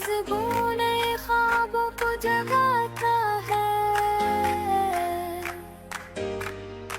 जुबान नए ख्वाबों को जगाता है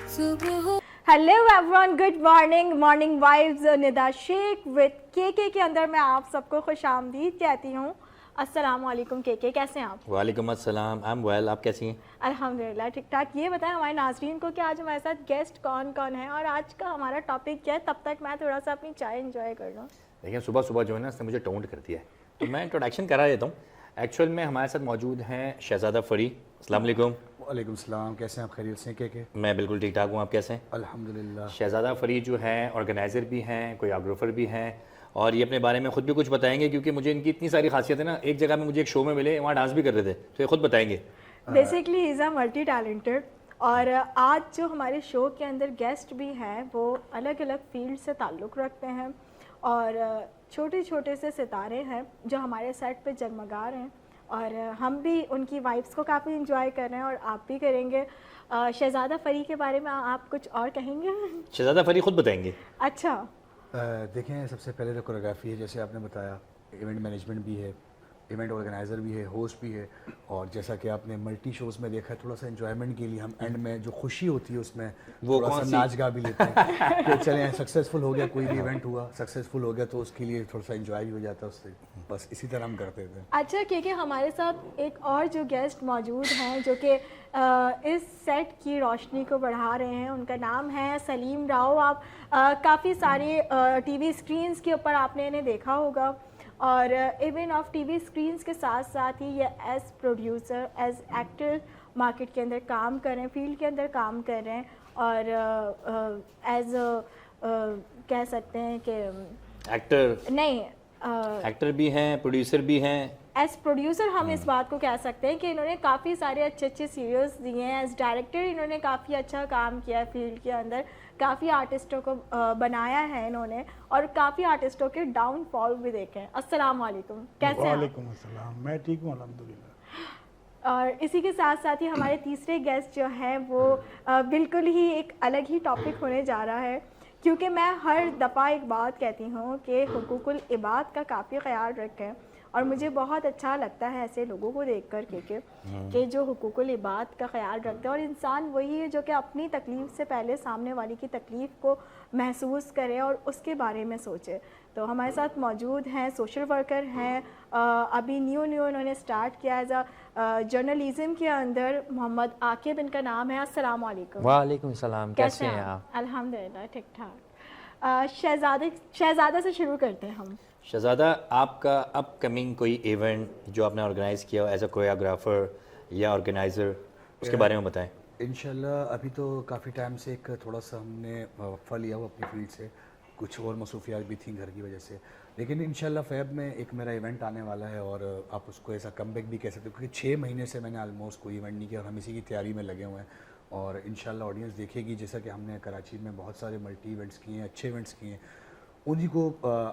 सुबह हो। Hello everyone, good morning. Morning vibes Nida Shaikh with के अंदर मैं आप सबको खुशामदीद कहती हूँ। अस्सलाम वालेकुम के, कैसे हैं आप? वालेकुम अस्सलाम, आई एम वेल। आप कैसी हैं? अल्हम्दुलिल्लाह ठीक ठाक। ये बताएं हमारे नाज़रीन को कि आज हमारे साथ गेस्ट कौन कौन है और आज का हमारा टॉपिक क्या है। तब तक मैं थोड़ा सा अपनी चाय एंजॉय कर लूँ। देखिए, सुबह सुबह जो है ना, इसने मुझे टोंट कर दिया है, तो मैं इंट्रोडक्शन करा देता हूँ। एक्चुअल में हमारे साथ मौजूद हैं शहज़ादा फ़री। अस्सलाम वालेकुम। वालेकुम सलाम। कैसे हैं आप? खैरियत से हैं? के मैं बिल्कुल ठीक ठाक हूँ, आप कैसे हैं? अल्हम्दुलिल्लाह। शहज़ादा फ़री जो हैं ऑर्गेनाइज़र भी हैं, कोरियोग्राफर भी हैं, और ये अपने बारे में ख़ुद भी कुछ बताएंगे, क्योंकि मुझे इनकी इतनी सारी खासियत है ना। एक जगह में मुझे एक शो में मिले, वहाँ डांस भी कर रहे थे, तो ये खुद बताएंगे। Basically he is a multi talented. और आज जो हमारे शो के अंदर गेस्ट भी हैं वो अलग अलग फील्ड से ताल्लुक़ रखते हैं और छोटे छोटे से सितारे हैं जो हमारे सेट पे जगमगा रहे हैं और हम भी उनकी वाइब्स को काफ़ी इंजॉय कर रहे हैं और आप भी करेंगे। शहज़ादा फ़री के बारे में आप कुछ और कहेंगे? शहज़ादा फ़री खुद बताएंगे। अच्छा, देखें, सबसे पहले तो कोरियोग्राफी है, जैसे आपने बताया। इवेंट मैनेजमेंट भी है, इवेंट ऑर्गेनाइज़र भी है, होस्ट भी है, और जैसा कि आपने मल्टी शोज़ में देखा है, थोड़ा सा एंजॉयमेंट के लिए हम एंड में जो खुशी होती है उसमें वो थोड़ा कौन सा सी? नाच गा भी लेते हैं कि चलें सक्सेसफुल हो गया, कोई भी इवेंट हुआ सक्सेसफुल हो गया तो उसके लिए थोड़ा सा एंजॉय भी हो जाता है उससे। बस इसी तरह हम करते थे। अच्छा क्योंकि हमारे साथ एक और जो गेस्ट मौजूद हैं जो कि इस सेट की रोशनी को बढ़ा रहे हैं, उनका नाम है सलीम राव। आप काफ़ी सारे टीवी स्क्रीन्स के ऊपर आपने इन्हें देखा होगा और इवन ऑफ टीवी स्क्रीन्स के साथ साथ ही ये as producer, as actor market के अंदर काम कर रहे हैं, फील्ड के अंदर काम कर रहे हैं और एज कह सकते हैं कि एक्टर नहीं एक्टर भी हैं, प्रोड्यूसर भी हैं। एज प्रोड्यूसर हम इस बात को कह सकते हैं कि इन्होंने काफ़ी सारे अच्छे अच्छे सीरियल्स दिए हैं। एज डायरेक्टर इन्होंने काफ़ी अच्छा काम किया है फील्ड के अंदर, काफ़ी आर्टिस्टों को बनाया है इन्होंने और काफ़ी आर्टिस्टों के डाउनफॉल भी देखे हैं। अस्सलाम वालेकुम, कैसे हैं आप? वालेकुम अस्सलाम। मैं ठीक हूँ अल्हम्दुलिल्लाह। और इसी के साथ साथ ही हमारे तीसरे गेस्ट जो हैं वो बिल्कुल ही एक अलग ही टॉपिक होने जा रहा है, क्योंकि मैं हर दफ़ा एक बात कहती हूँ कि हुकूकुल इबाद का काफ़ी ख्याल रखें और मुझे बहुत अच्छा लगता है ऐसे लोगों को देख कर कि जो हुकूकुल इबाद का ख्याल रखते हैं। और इंसान वही है जो कि अपनी तकलीफ़ से पहले सामने वाले की तकलीफ़ को महसूस करे और उसके बारे में सोचे। तो हमारे साथ मौजूद हैं सोशल वर्कर हैं, अभी न्यू इन्होंने स्टार्ट किया एज अ जर्नलिज़म के अंदर। मोहम्मद आकिब इनका नाम है। अस्सलाम वालेकुम। वालेकुम सलाम। कैसे हैं आप? अल्हम्दुलिल्लाह ठीक ठाक। शहज़ादा से शुरू करते हैं हम। शहज़ादा, आपका अपकमिंग कोई इवेंट जो आपने ऑर्गेनाइज़ किया हो एज अ कोरियोग्राफर या ऑर्गेनाइज़र, उसके बारे में बताएं। इंशाल्लाह अभी तो काफ़ी टाइम से एक थोड़ा सा हमने फल लिया हुआ अपनी फील्ड से, कुछ और मसरूफियात भी थी घर की वजह से, लेकिन इंशाल्लाह फ़ेब में एक मेरा इवेंट आने वाला है और आप उसको ऐसा कमबैक भी कह सकते हो, क्योंकि 6 महीने से मैंने ऑलमोस्ट कोई इवेंट नहीं किया और हम इसी की तैयारी में लगे हुए हैं और इंशाल्लाह ऑडियंस देखेगी। जैसा कि हमने कराची में बहुत सारे मल्टी इवेंट्स किए हैं, अच्छे इवेंट्स किए हैं, उन्हीं को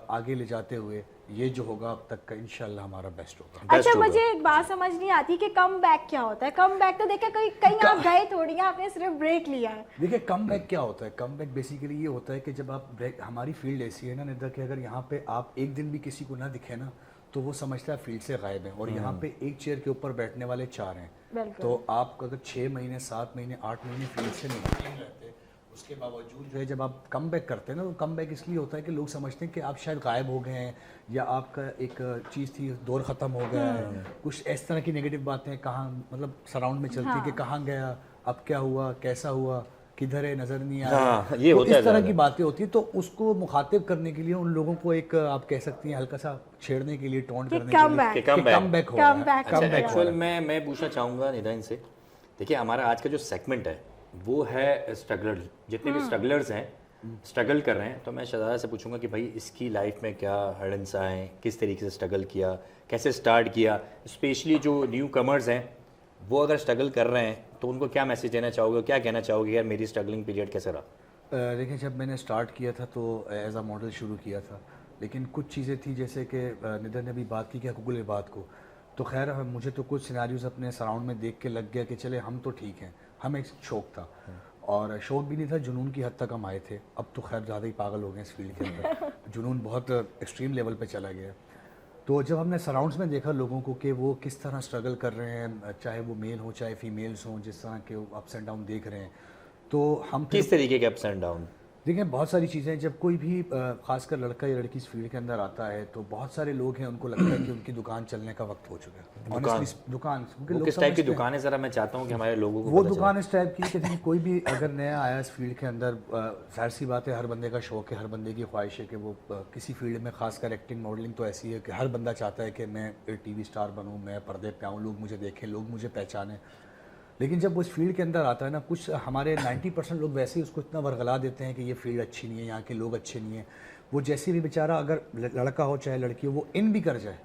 आगे ले जाते हुए ये जो होगा अब तक का इंशाल्लाह हमारा बेस्ट होगा। अच्छा, मुझे एक बात समझ नहीं आती कि कम बैक क्या होता है? कम बैक तो देखा कहीं आप गए थोड़ी हैं, आपने सिर्फ ब्रेक लिया है। देखिए, कम बैक क्या होता है? कम बैक बेसिकली ये होता है कि जब आप ब्रेक, हमारी फील्ड ऐसी है ना निदा, कि अगर यहाँ पे आप एक दिन भी किसी को ना दिखे ना तो वो समझता है फील्ड से गायब है, और यहाँ पे एक चेयर के ऊपर बैठने वाले 4 हैं। तो आप अगर 6 महीने 7 महीने 8 महीने फील्ड से निकले रहते, उसके बावजूद जो है जब आप कम बैक करते हैं ना, तो कम बैक इसलिए होता है कि लोग समझते हैं कि आप शायद गायब हो गए हैं या आपका एक चीज़ थी दौर ख़त्म हो गया है, कुछ इस तरह की नेगेटिव बातें कहाँ मतलब सराउंड में चलती है कि कहाँ गया, अब क्या हुआ, कैसा हुआ, किधर है, नज़र नहीं आया। हाँ, ये तो होता है इस तरह ज़्यादा। की बातें होती है, तो उसको मुखातिब करने के लिए उन लोगों को एक आप कह सकती हैं हल्का सा छेड़ने के लिए, टोंट करने के लिए comeback। कि कि comeback। कम बैक हो रहा है, comeback अच्छा, comeback। एक्चुअल में मैं पूछना चाहूँगा निदा इनसे। देखिए, हमारा आज का जो सेगमेंट है वो है स्ट्रगलर, जितने भी स्ट्रगलर्स हैं, स्ट्रगल कर रहे हैं। तो मैं शहज़ादा से पूछूंगा कि भाई इसकी लाइफ में क्या हर्डल्स आए, किस तरीके से स्ट्रगल किया, कैसे स्टार्ट किया। स्पेशली जो न्यू कमर्स हैं वो अगर स्ट्रगल कर रहे हैं तो उनको क्या मैसेज देना चाहोगे, क्या कहना चाहोगे यार मेरी स्ट्रगलिंग पीरियड कैसे रहा? देखिए, जब मैंने स्टार्ट किया था तो एज अ मॉडल शुरू किया था, लेकिन कुछ चीज़ें थी जैसे कि निदा ने भी बात की कि हुकूकुल इबाद को, तो खैर मुझे तो कुछ सिनेरियोज अपने सराउंड में देख के लग गया कि चले हम तो ठीक हैं, हमें एक शौक था और शौक भी नहीं था, जुनून की हद तक हम आए थे। अब तो खैर ज़्यादा ही पागल हो गए इस फील्ड के अंदर, जुनून बहुत एक्सट्रीम लेवल पे चला गया। तो जब हमने सराउंड्स में देखा लोगों को कि वो किस तरह स्ट्रगल कर रहे हैं, चाहे वो मेल हो चाहे फीमेल्स हों, जिस तरह के अप्स एंड डाउन देख रहे हैं, तो हम किस तरीके के अप्स एंड डाउन? देखिए बहुत सारी चीज़ें, जब कोई भी खासकर लड़का या लड़की इस फील्ड के अंदर आता है तो बहुत सारे लोग हैं उनको लगता है कि उनकी दुकान चलने का वक्त हो चुका है। Honestly, दुकान क्योंकि वो लोग किस टाइप की समझते हैं- दुकान है ज़रा मैं चाहता हूँ कि हमारे लोगों को वो पता चले। दुकान इस टाइप की कि देखिए कोई भी अगर नया आया इस फील्ड के अंदर, जाहिर सी बात है हर बंदे का शौक है, हर बंदे की ख्वाहिश है कि वो किसी फील्ड में, खासकर एक्टिंग मॉडलिंग तो ऐसी है कि हर बंदा चाहता है कि मैं टीवी स्टार बनूं, मैं पर्दे पे आऊँ, लोग मुझे देखें, लोग मुझे पहचानें। लेकिन जब वो इस फील्ड के अंदर आता है ना, कुछ हमारे 90% लोग वैसे ही उसको इतना वर्गला देते हैं कि ये फील्ड अच्छी नहीं है, यहाँ के लोग अच्छे नहीं हैं। वो जैसे भी बेचारा अगर लड़का हो चाहे लड़की हो, वो इन भी कर जाए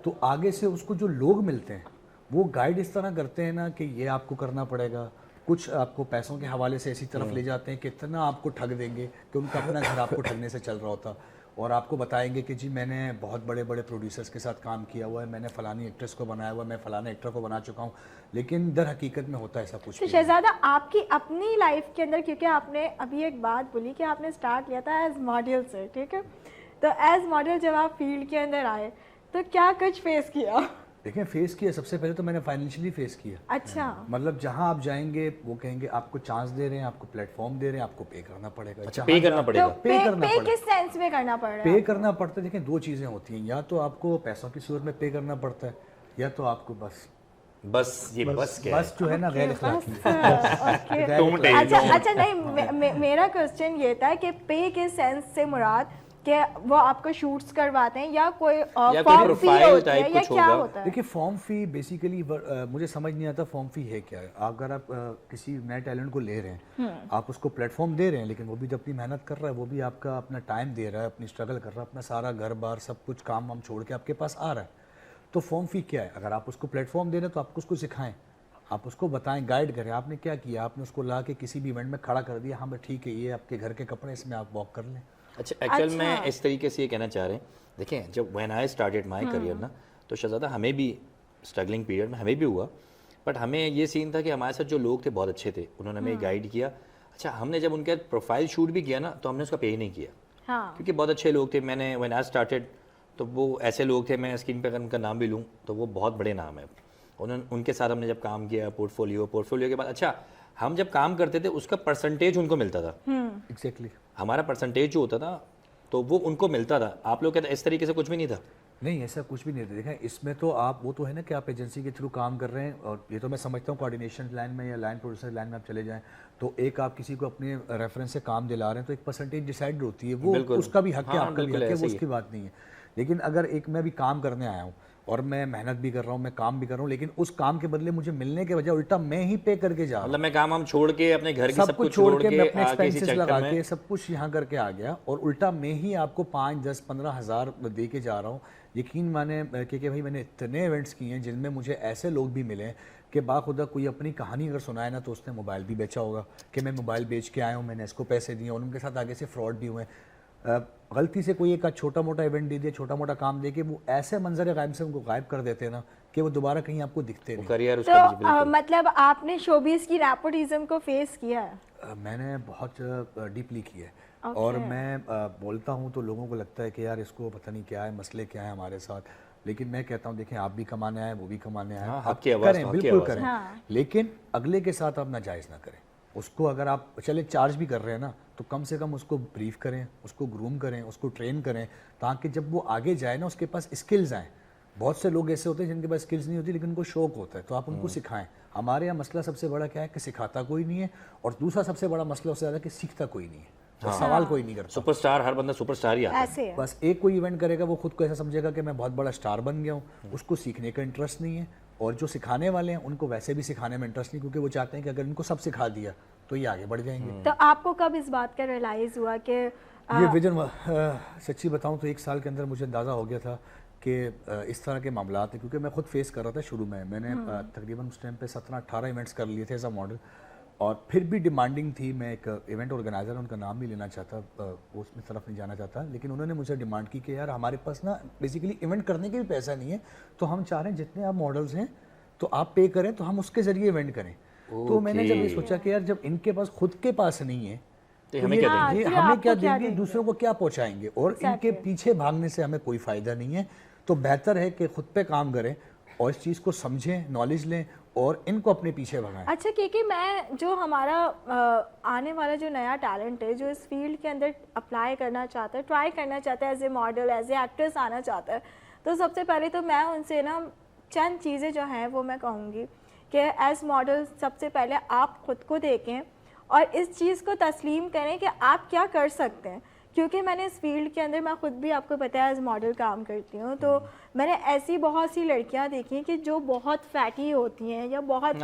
तो आगे से उसको जो लोग मिलते हैं वो गाइड इस तरह करते हैं ना कि ये आपको करना पड़ेगा। कुछ आपको पैसों के हवाले से ऐसी तरफ ले जाते हैं कि इतना आपको ठग देंगे कि उनका अपना घर आपको ठगने से चल रहा होता, और आपको बताएंगे कि जी मैंने बहुत बड़े बड़े प्रोड्यूसर्स के साथ काम किया हुआ है, मैंने फ़लानी एक्ट्रेस को बनाया हुआ है, मैं फ़लाने एक्टर को बना चुका हूँ, लेकिन दर हकीकत में होता है ऐसा कुछ तो भी नहीं। शहजादा आपकी अपनी लाइफ के अंदर, क्योंकि आपने अभी एक बात बोली कि आपने स्टार्ट लिया था एज मॉडल से, ठीक है, तो एज मॉडल जब आप फील्ड के अंदर आए तो क्या कुछ फेस किया? देखें फेस किया, सबसे पहले तो मैंने फाइनेंशियली फेस किया। अच्छा, मतलब जहाँ आप जाएंगे वो कहेंगे आपको चांस दे रहे हैं, आपको प्लेटफॉर्म दे रहे हैं, आपको पे करना पड़ेगा। अच्छा, पे करना तो पड़ेगा। पे करना पे पड़ेगा। किस सेंस में करना पड़ रहा है? पे करना पड़ता है, देखिए दो चीज़ें होती हैं, या तो आपको पैसों की सूरत में पे करना पड़ता है, या तो आपको बस ये बस क्या है? बस जो है ना गैर इखलाकी ओके। Don't tell, अच्छा don't. अच्छा, नहीं मेरा क्वेश्चन ये था कि पे के सेंस से मुराद कि वो आपको शूट्स करवाते हैं या कोई या कोई फॉर्म फी profile होती है type या कुछ क्या होगा। होता है? देखिए फॉर्म फी बेसिकली मुझे समझ नहीं आता फॉर्म फी है क्या है। अगर आप किसी नए टैलेंट को ले रहे हैं, आप उसको प्लेटफॉर्म दे रहे हैं, लेकिन वो भी तो अपनी मेहनत कर रहा है, वो भी आपका अपना टाइम दे रहा है, अपनी स्ट्रगल कर रहा है, अपना सारा घर बार सब कुछ काम वाम छोड़ के आपके पास आ रहा है, तो फॉर्म फी क्या है? अगर आप उसको प्लेटफॉर्म दे रहे हैं तो आपको उसको सिखाएं, आप उसको बताएं, गाइड करें। आपने क्या किया, आपने उसको ला के किसी भी इवेंट में खड़ा कर दिया, हाँ भाई ठीक है ये आपके घर के कपड़े, इसमें आप वॉक कर लें। अच्छा, एक्चुअल में इस तरीके से ये कहना चाह रहे हैं, देखें जब when I started my career ना, तो शहजादा हमें भी स्ट्रगलिंग पीरियड में हमें भी हुआ, बट हमें ये सीन था कि हमारे साथ जो लोग थे बहुत अच्छे थे, उन्होंने हमें गाइड किया। अच्छा, हमने जब उनके प्रोफाइल शूट भी किया ना तो हमने उसका पे नहीं किया, हाँ, क्योंकि बहुत अच्छे लोग थे। मैंने व्हेन आई स्टार्टेड तो वो ऐसे लोग थे, मैं स्क्रीन पे अगर उनका नाम भी लूँ तो वो बहुत बड़े नाम है। उनके साथ हमने जब काम किया, पोर्टफोलियो के बाद, अच्छा हम जब काम करते थे उसका परसेंटेज उनको मिलता था। एग्जैक्टली हमारा परसेंटेज जो होता था तो वो उनको मिलता था। आप लोग कहते इस तरीके से कुछ भी नहीं था? नहीं, ऐसा कुछ भी नहीं था। देखें इसमें तो आप वो तो है ना कि आप एजेंसी के थ्रू काम कर रहे हैं, और ये तो मैं समझता हूँ कोऑर्डिनेशन लाइन में या लाइन प्रोड्यूसर लाइन में आप चले जाएं तो एक आप किसी को अपने रेफरेंस से काम दिला रहे हैं तो एक परसेंटेज डिसाइड होती है, वो बिल्कुल। उसका भी हक है, हाँ, आपका भी बिल्कुल हक है, ऐसे वो ही उसकी बात नहीं है। लेकिन अगर एक मैं भी काम करने आया हूँ और मैं मेहनत भी कर रहा हूँ, मैं काम भी कर रहा हूँ, लेकिन उस काम के बदले मुझे मिलने के बजाय उल्टा मैं ही पे करके जा रहा हूँ, मतलब मैं काम हम छोड़ के अपने घर की सब कुछ छोड़ के मैं अपने एक्सपेंसेस लगा के सब कुछ यहाँ करके आ गया, और उल्टा मैं ही आपको 5, 10, 15 हज़ार दे के जा रहा हूँ। यकीन माने कि भाई मैंने इतने इवेंट्स किए हैं जिनमें मुझे ऐसे लोग भी मिले कि बाखुदा कोई अपनी कहानी अगर सुनाए ना तो उसने मोबाइल भी बेचा होगा कि मैं मोबाइल बेच के आया हूँ, मैंने इसको पैसे दिए, और उनके साथ आगे से फ्रॉड भी हुए। गलती से कोई एक छोटा मोटा इवेंट दे दिया, छोटा मोटा काम दे के वो ऐसे मंजर गायब से उनको गायब कर देते हैं ना कि वो दोबारा कहीं आपको दिखते नहीं। करियर तो उसका जी, बिल्कुल। मतलब आपने शोबिस की नेपोटिज्म को फेस किया है? मैंने बहुत डीपली किया है, और मैं बोलता हूँ तो लोगों को लगता है कि यार इसको पता नहीं क्या है, मसले क्या है हमारे साथ, लेकिन मैं कहता हूँ देखें आप भी कमाने आए, वो भी कमाने आए, हाँ, आप हक की आवाज़ करें, तो हक की बिल्कुल आवाज़ है। करें, हाँ। लेकिन अगले के साथ आप नाजायज़ ना करें। उसको अगर आप चले चार्ज भी कर रहे हैं ना तो कम से कम उसको ब्रीफ करें, उसको ग्रूम करें, उसको ट्रेन करें, ताकि जब वो आगे जाए ना उसके पास स्किल्स आएँ। बहुत से लोग ऐसे होते हैं जिनके पास स्किल्स नहीं होती लेकिन उनको शौक होता है, तो आप उनको सिखाएं। हमारे यहाँ मसला सबसे बड़ा क्या है कि सिखाता कोई नहीं है, और दूसरा सबसे बड़ा मसला उससे ज़्यादा कि सीखता कोई नहीं है, तो सवाल कोई नहीं करता। सुपरस्टार, हर बंदा सुपरस्टार ही आता है। ऐसे है। बस एक कोई इवेंट करेगा वो खुद को ऐसा समझेगा कि मैं बहुत बड़ा स्टार बन गया हूँ, उसको सीखने का इंटरेस्ट नहीं है, और जो सिखाने वाले हैं उनको वैसे भी सिखाने में इंटरेस्ट नहीं, क्योंकि वो चाहते हैं कि अगर इनको सब सिखा दिया तो ये आगे बढ़ जाएंगे। तो आपको कब इस बात का रियलाइज हुआ कि ये विजन सच्ची बताऊं तो 1 साल के अंदर मुझे अंदाज़ा हो गया था कि इस तरह के मामलात हैं, क्योंकि मैं खुद फेस कर रहा था शुरू में। मैंने तकरीबन उस टाइम पे 17-18 इवेंट्स कर लिए थे एज अ मॉडल, और फिर भी डिमांडिंग थी। मैं एक इवेंट ऑर्गेनाइज़र, उनका नाम नहीं लेना चाहता, वो उसमें तरफ नहीं जाना चाहता, लेकिन उन्होंने मुझे डिमांड की कि यार हमारे पास ना बेसिकली इवेंट करने के भी पैसा नहीं है, तो हम चाह रहे हैं जितने आप मॉडल्स हैं तो आप पे करें तो हम उसके ज़रिए इवेंट करें। तो मैंने जब ये सोचा कि यार जब इनके पास खुद के पास नहीं है तो हमें क्या देंगे? ये फिर हमें आपको क्या क्या देंगे, देंगे? दूसरों को क्या पहुंचाएंगे, और इनके पीछे भागने से हमें कोई फ़ायदा नहीं है। तो बेहतर है कि खुद पे काम करें और इस चीज़ को समझें, नॉलेज लें और इनको अपने पीछे भगाएं। अच्छा, क्योंकि मैं जो हमारा आने वाला जो नया टैलेंट है, जो इस फील्ड के अंदर अप्लाई करना चाहता है, ट्राई करना चाहता है, as a model, as a actress आना चाहता है, तो सबसे पहले तो मैं उनसे ना चंद चीज़ें जो हैं वो मैं कहूँगी कि एज मॉडल सबसे पहले आप ख़ुद को देखें और इस चीज़ को तस्लीम करें कि आप क्या कर सकते हैं। क्योंकि मैंने इस फील्ड के अंदर, मैं खुद भी आपको पता है एज मॉडल काम करती हूँ, तो मैंने ऐसी बहुत सी लड़कियाँ देखी हैं कि जो बहुत फैटी होती हैं या बहुत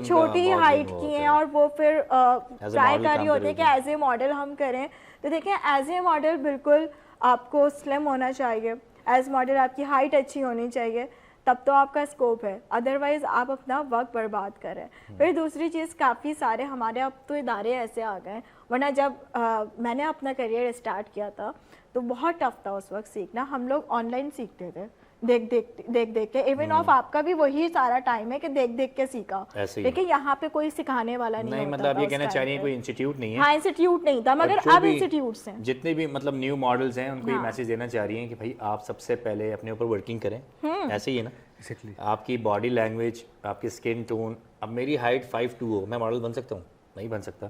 छोटी हाइट की हैं और वो फिर ट्राई कर रही होती है कि एज ए मॉडल हम करें। तो देखें, एज ए मॉडल बिल्कुल आपको स्लिम होना चाहिए, एज मॉडल आपकी हाइट अच्छी होनी चाहिए, तब तो आपका स्कोप है, अदरवाइज़ आप अपना वक्त बर्बाद करें। फिर दूसरी चीज़, काफ़ी सारे हमारे अब तो इदारे ऐसे आ गए, वरना जब मैंने अपना करियर स्टार्ट किया था तो बहुत टफ था उस वक्त सीखना। हम लोग ऑनलाइन सीखते थे, देख के। इवन ऑफ आपका भी वही सारा टाइम है कि देख के सीखा, लेकिन यहाँ पे कोई सिखाने वाला नहीं होता मतलब ये कहना चाह रही है कोई इंस्टीट्यूट नहीं है। हाँ, इंस्टीट्यूट नहीं था, मगर अब इंस्टीट्यूट्स हैं। जितने भी मतलब न्यू मॉडल्स हैं उनको ये मैसेज देना चाह रही हैं कि भाई आप सबसे पहले अपने ऊपर वर्किंग करें। ऐसे ही है ना, आपकी बॉडी लैंग्वेज, आपकी स्किन टोन। अब मेरी हाइट 5'2" हो, मैं मॉडल बन सकता हूँ? नहीं बन सकता।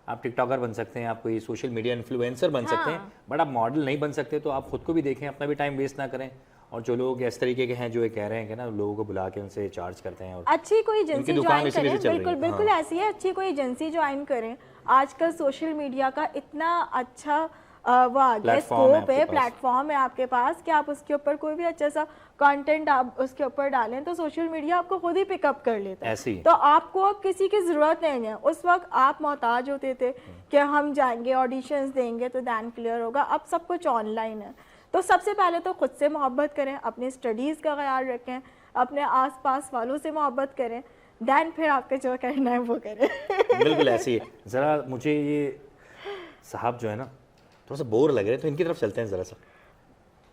आप टिकटॉकर बन सकते हैं, आप कोई सोशल मीडिया इन्फ्लुएंसर बन सकते हैं, बट आप मॉडल नहीं बन सकते। तो आप खुद को भी देखें, अपना भी टाइम वेस्ट ना करें। और जो लोग इस तरीके के हैं जो ये कह रहे हैं कि ना लोगों को बुला के उनसे चार्ज करते हैं, और अच्छी कोई एजेंसी ज्वाइन करें, बिल्कुल ऐसी है, अच्छी कोई एजेंसी ज्वाइन करें। आजकल सोशल मीडिया का इतना अच्छा वो आ गया, स्कोप है, प्लेटफॉर्म है आपके पास कि आप उसके ऊपर कोई भी अच्छा सा कंटेंट आप उसके ऊपर डालें तो सोशल मीडिया आपको खुद ही पिकअप कर लेता है। तो आपको अब किसी की ज़रूरत नहीं है। उस वक्त आप मोहताज होते थे कि हम जाएंगे ऑडिशंस देंगे तो दैन क्लियर होगा, अब सब कुछ ऑनलाइन है। तो सबसे पहले तो खुद से मोहब्बत करें, अपनी स्टडीज़ का ख्याल रखें, अपने आसपास वालों से मोहब्बत करें, दैन फिर आपके जो करना है वो करें। बिल्कुल ऐसे ही। ज़रा मुझे ये साहब जो है ना थोड़ा सा बोर लग रहे हैं, तो इनकी तरफ चलते हैं ज़रा सा।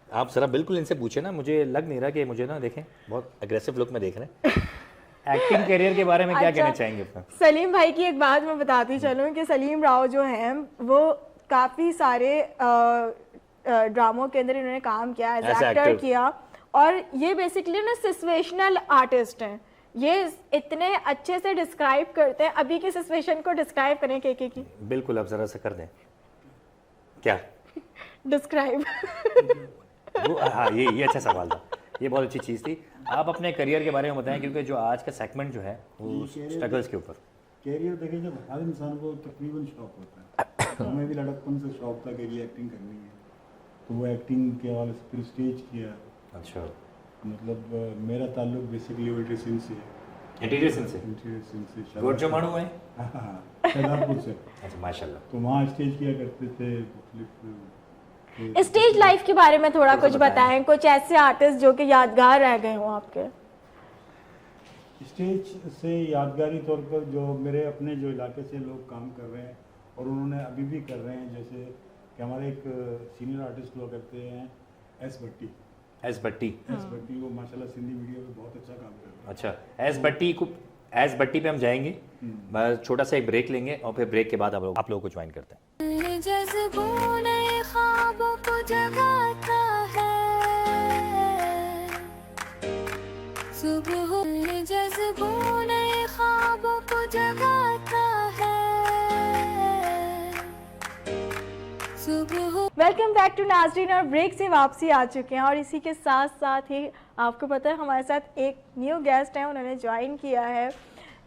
आप ज़रा बिल्कुल इनसे पूछे ना, मुझे लग नहीं रहा कि मुझे ना देखें बहुत एग्रेसिव लुक में देख रहे हैं। एक्टिंग करियर के बारे में क्या कहना चाहेंगे अपना? सलीम भाई की एक बात मैं बताती चलूँ कि सलीम राव जो हैं वो काफ़ी सारे ड्रामों के अंदर इन्होंने काम किया, एज एक्टर किया, और ये बेसिकली ना सिचुएशनल आर्टिस्ट हैं। ये इतने अच्छे से डिस्क्राइब करते हैं। अभी की सिचुएशन को डिस्क्राइब करें के की। बिल्कुल, अब ज़रा सा कर दें। क्या डिस्क्राइब? हाँ, ये अच्छा सवाल था, ये बहुत अच्छी चीज़ थी। आप अपने करियर के बारे में बताएं, क्योंकि जो आज का सेगमेंट जो है वो स्ट्रगल्स के ऊपर। कैरियर देखें, जब हर इंसान को तकरीबन शौक होता है, हमें भी लड़कपन से शौक था कि ये एक्टिंग करनी है, तो वो एक्टिंग के हवाले से फिर स्टेज किया। अच्छा, मतलब मेरा ताल्लुक बेसिकली इंटीरियर सीन से है। इंटीरियर सीन से गोरजो मानू है? हाँ, शाहजहांपुर से। अच्छा, माशाल्लाह। तो वहाँ स्टेज किया करते थे। स्टेज लाइफ के बारे में थोड़ा कुछ बताएं, कुछ ऐसे आर्टिस्ट जो कि यादगार रह गए हों आपके। स्टेज से यादगारी तौर पर जो मेरे अपने जो इलाके से लोग काम कर रहे हैं और उन्होंने अभी भी कर रहे हैं, जैसे कि हमारे एक सीनियर आर्टिस्ट हुआ करते हैं एस भट्टी। एस भट्टी वो माशाल्लाह सिंधी मीडिया में बहुत अच्छा काम कर रहे हैं। अच्छा, एस भट्टी पे हम जाएंगे, बस छोटा सा एक ब्रेक लेंगे और फिर ब्रेक के बाद आप लोगों को ज्वाइन करते हैं। जज्बों ने ख्वाबों को जगाता है, सुबह हो जज्बों ने ख्वाबों को जगाता है, सुबह हो। वेलकम बैक टू नाज़रीन, और ब्रेक से वापसी आ चुके हैं और इसी के साथ साथ ही आपको पता है हमारे साथ एक न्यू गेस्ट हैं, उन्होंने ज्वाइन किया है,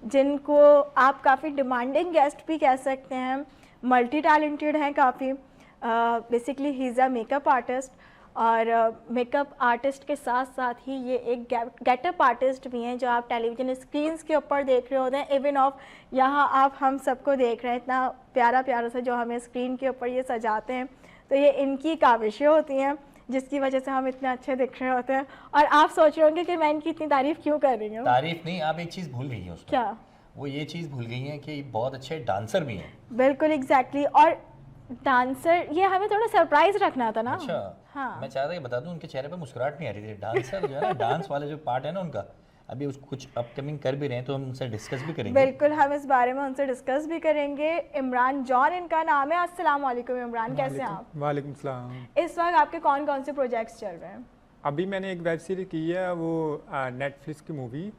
जिनको आप काफ़ी डिमांडिंग गेस्ट भी कह सकते हैं, मल्टी टैलेंटेड हैं काफ़ी। Basically he is a makeup artist, और मेकअप आर्टिस्ट के साथ साथ ही ये एक गेटअप आर्टिस्ट भी हैं जो आप टेलीविज़न स्क्रीन्स के ऊपर देख रहे होते हैं। इवन ऑफ यहाँ आप हम सबको देख रहे हैं, इतना प्यारा प्यारा सा जो हमें स्क्रीन के ऊपर ये सजाते हैं, तो ये इनकी काविशें होती हैं जिसकी वजह से हम इतने अच्छे दिख रहे होते हैं। और आप सोच रहे होंगे कि मैं इनकी इतनी तारीफ़ क्यों कर रही हूँ। तारीफ नहीं, आप एक चीज़ भूल गई हैं उसमें। क्या? वो ये चीज़ भूल गई हैं कि बहुत अच्छे डांसर भी हैं। बिल्कुल एग्जैक्टली, और डांसर ये हमें थोड़ा सरप्राइज रखना था ना। अच्छा, हाँ, मैं चाहता कि बता दूं उनके चेहरे पे मुस्कुराहट नहीं आ रही थी। डांसर जो है ना, डांस वाले जो पार्ट है ना उनका, अभी कुछ अपकमिंग कर भी रहे हैं, तो हम उनसे डिस्कस भी करेंगे। बिल्कुल, हम इस बारे में उनसे डिस्कस भी करेंगे। इमरान जॉन इनका नाम है। अस्सलाम वालेकुम इमरान, कैसे हैं आप? वालेकुम सलाम। इस वक्त आपके कौन कौन से प्रोजेक्ट्स चल रहे हैं? अभी मैंने एक वेब सीरीज की है, वो नेटफ्लिक्स की मूवी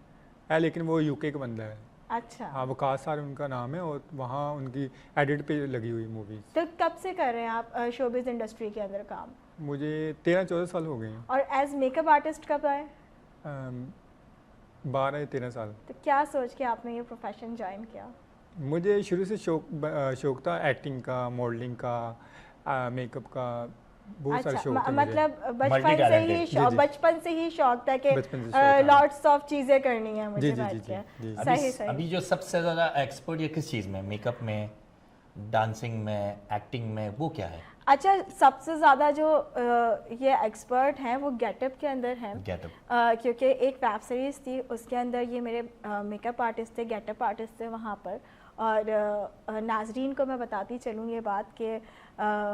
है, लेकिन वो यूके का बंदा है। अच्छा। हाँ, वकास सर उनका नाम है, और वहाँ उनकी एडिट पे लगी हुई मूवी। तो कब से कर रहे हैं आप शोबिज इंडस्ट्री के अंदर काम? मुझे 13-14 साल हो गए हैं। और एज मेकअप आर्टिस्ट कब आए? 12 या 13 साल। तो क्या सोच के आपने ये प्रोफेशन ज्वाइन किया? मुझे शुरू से शौक था एक्टिंग का, मॉडलिंग का, मेकअप का, बहुत सारे शौक थे मुझे। मतलब Multi-talented। बचपन से ही शौक था कि बचपन से शौक था। लॉट्स ऑफ चीजें करनी है मुझे जी, बैठ जी, के। जी। सही सही। अभी जो सबसे ज़्यादा एक्सपर्ट ये किस चीज़ में, मेकअप में, डांसिंग में, एक्टिंग में, वो क्या है? अच्छा, सबसे ज़्यादा जो ये एक्सपर्ट हैं वो गेटअप के अंदर हैं। गेटअप। क्योंकि एक वेब सीरीज़ थी, उसके अंदर ये मेरे मेकअप आर्टिस्ट थे, गेटअप आर्टिस्ट थे वहाँ पर। और नाजरीन को मैं बताती चलूँ ये बात कि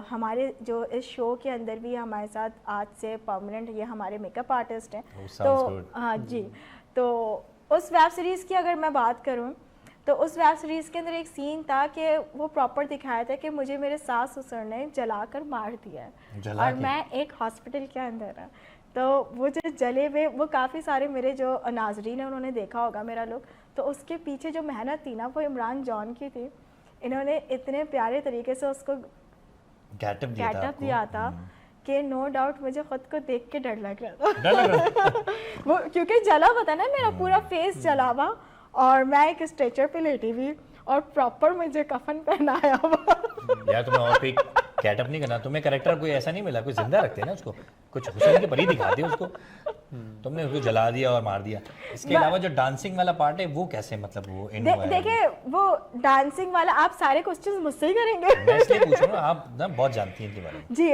हमारे जो इस शो के अंदर भी हमारे साथ आज से परमानेंट ये हमारे मेकअप आर्टिस्ट हैं। Oh, तो sounds good। हाँ जी, तो उस वेब सीरीज़ की अगर मैं बात करूँ तो उस वेब सीरीज़ के अंदर एक सीन था कि वो प्रॉपर दिखाया था कि मुझे मेरे सास ससुर ने जलाकर मार दिया है, और मैं एक हॉस्पिटल के अंदर है। तो वो जो जले हुए, वो काफ़ी सारे मेरे जो नाजरीन हैं उन्होंने देखा होगा मेरा लुक, तो उसके पीछे जो मेहनत थी ना वो इमरान जॉन की थी। इन्होंने इतने प्यारे तरीके से उसको गेटअप दिया था कि नो डाउट मुझे खुद को देख के डर लग रहा था। डर लग रहा था? वो क्योंकि जला हुआ था ना, मेरा पूरा फेस जला हुआ, और मैं एक स्ट्रेचर पे लेटी हुई, और प्रॉपर मुझे कफन पहनाया हुआ। यार तुम्हें और कोई गेटअप नहीं करना? तुम्हें कैरेक्टर कोई ऐसा नहीं मिला, कोई जिंदा रखते हैं ना उसको, कुछ हुसैन की परी दिखाते हैं उसको, तुमने उसको जला दिया और मार दिया। इसके अलावा जो डांसिंग वाला पार्ट है वो कैसे, मतलब वो देखिए, वो डांसिंग वाला आप सारे क्वेश्चंस मुझसे ही करेंगे। मैं इसलिए पूछ रहा हूँ, आप ना बहुत जानती हैं इनके बारे में। जी,